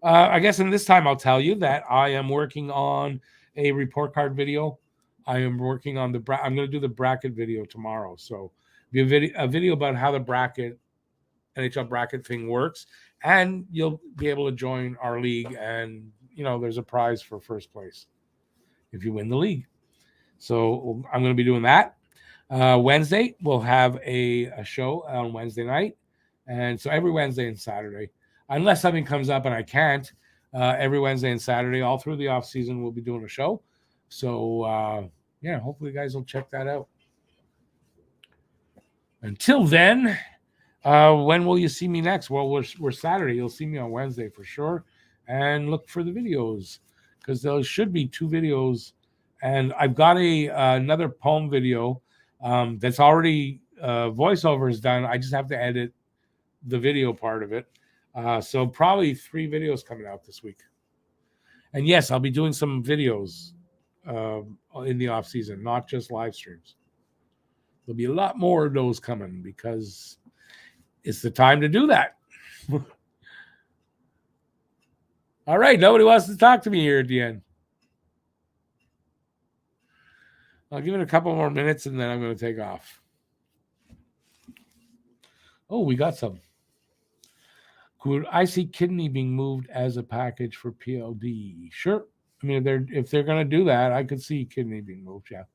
I guess in this time I'll tell you that I am working on a report card video. I am working on I'm going to do the bracket video tomorrow. So be a video about how the NHL bracket thing works, and you'll be able to join our league. And there's a prize for first place if you win the league. So I'm going to be doing that. Wednesday we'll have a show on Wednesday night, and so every Wednesday and Saturday, unless something comes up and I can't, every Wednesday and Saturday all through the off season we'll be doing a show. So hopefully you guys will check that out. Until then, when will you see me next? Well, we're Saturday. You'll see me on Wednesday for sure, and look for the videos because there should be 2 videos, and I've got another poem video that's already voiceover is done. I just have to edit the video part of it. So probably 3 videos coming out this week. And yes, I'll be doing some videos in the off season, not just live streams. There'll be a lot more of those coming because it's the time to do that. All right, nobody wants to talk to me here at the end. I'll give it a couple more minutes and then I'm going to take off. Oh, we got some. Could I see kidney being moved as a package for PLD? Sure. I mean, if they're going to do that, I could see kidney being moved. Yeah.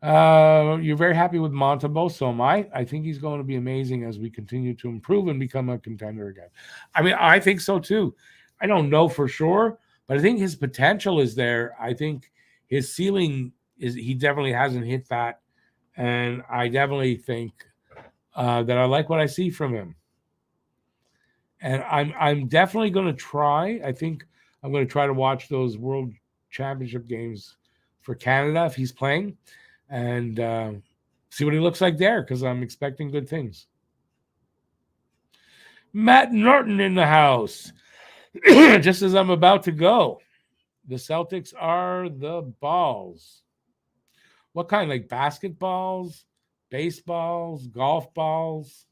You're very happy with Montembeault, so am I. I think he's going to be amazing as we continue to improve and become a contender again. I mean, I think so too. I don't know for sure, but I think his potential is there. I think his ceiling he definitely hasn't hit that, and I definitely think that I like what I see from him. And I'm definitely going to try. I think I'm going to try to watch those World Championship games for Canada if he's playing, and see what he looks like there because I'm expecting good things. Matt Norton in the house. Just as I'm about to go, the Celtics are the balls. What kind? Like basketballs, baseballs, golf balls?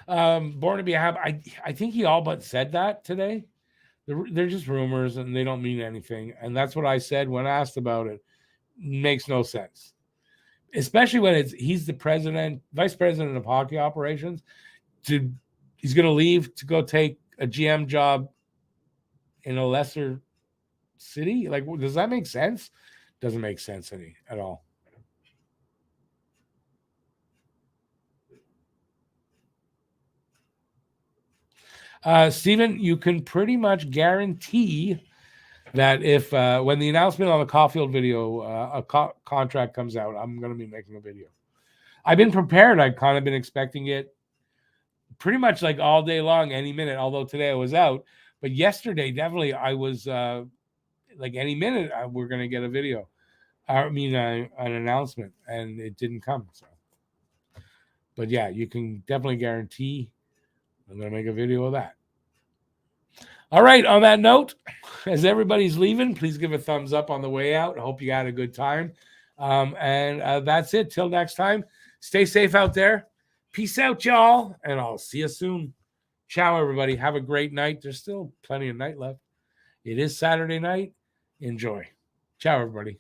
Born to be a Hab. I think he all but said that today. They're just rumors and they don't mean anything. And that's what I said when asked about it. Makes no sense. Especially when he's the vice president of hockey operations. He's going to leave to go take a GM job in a lesser city. Like, does that make sense? Doesn't make sense at all. Steven, you can pretty much guarantee that if when the announcement on the Caulfield video, a contract comes out, I'm going to be making a video. I've been prepared. I've kind of been expecting it pretty much like all day long, any minute, although today I was out. But yesterday, definitely, I was like any minute, we're going to get a video. I mean, an announcement, and it didn't come. So, but yeah, you can definitely guarantee I'm going to make a video of that. All right. On that note, as everybody's leaving, please give a thumbs up on the way out. I hope you had a good time. And that's it. Till next time, stay safe out there. Peace out, y'all. And I'll see you soon. Ciao, everybody. Have a great night. There's still plenty of night left. It is Saturday night. Enjoy. Ciao, everybody.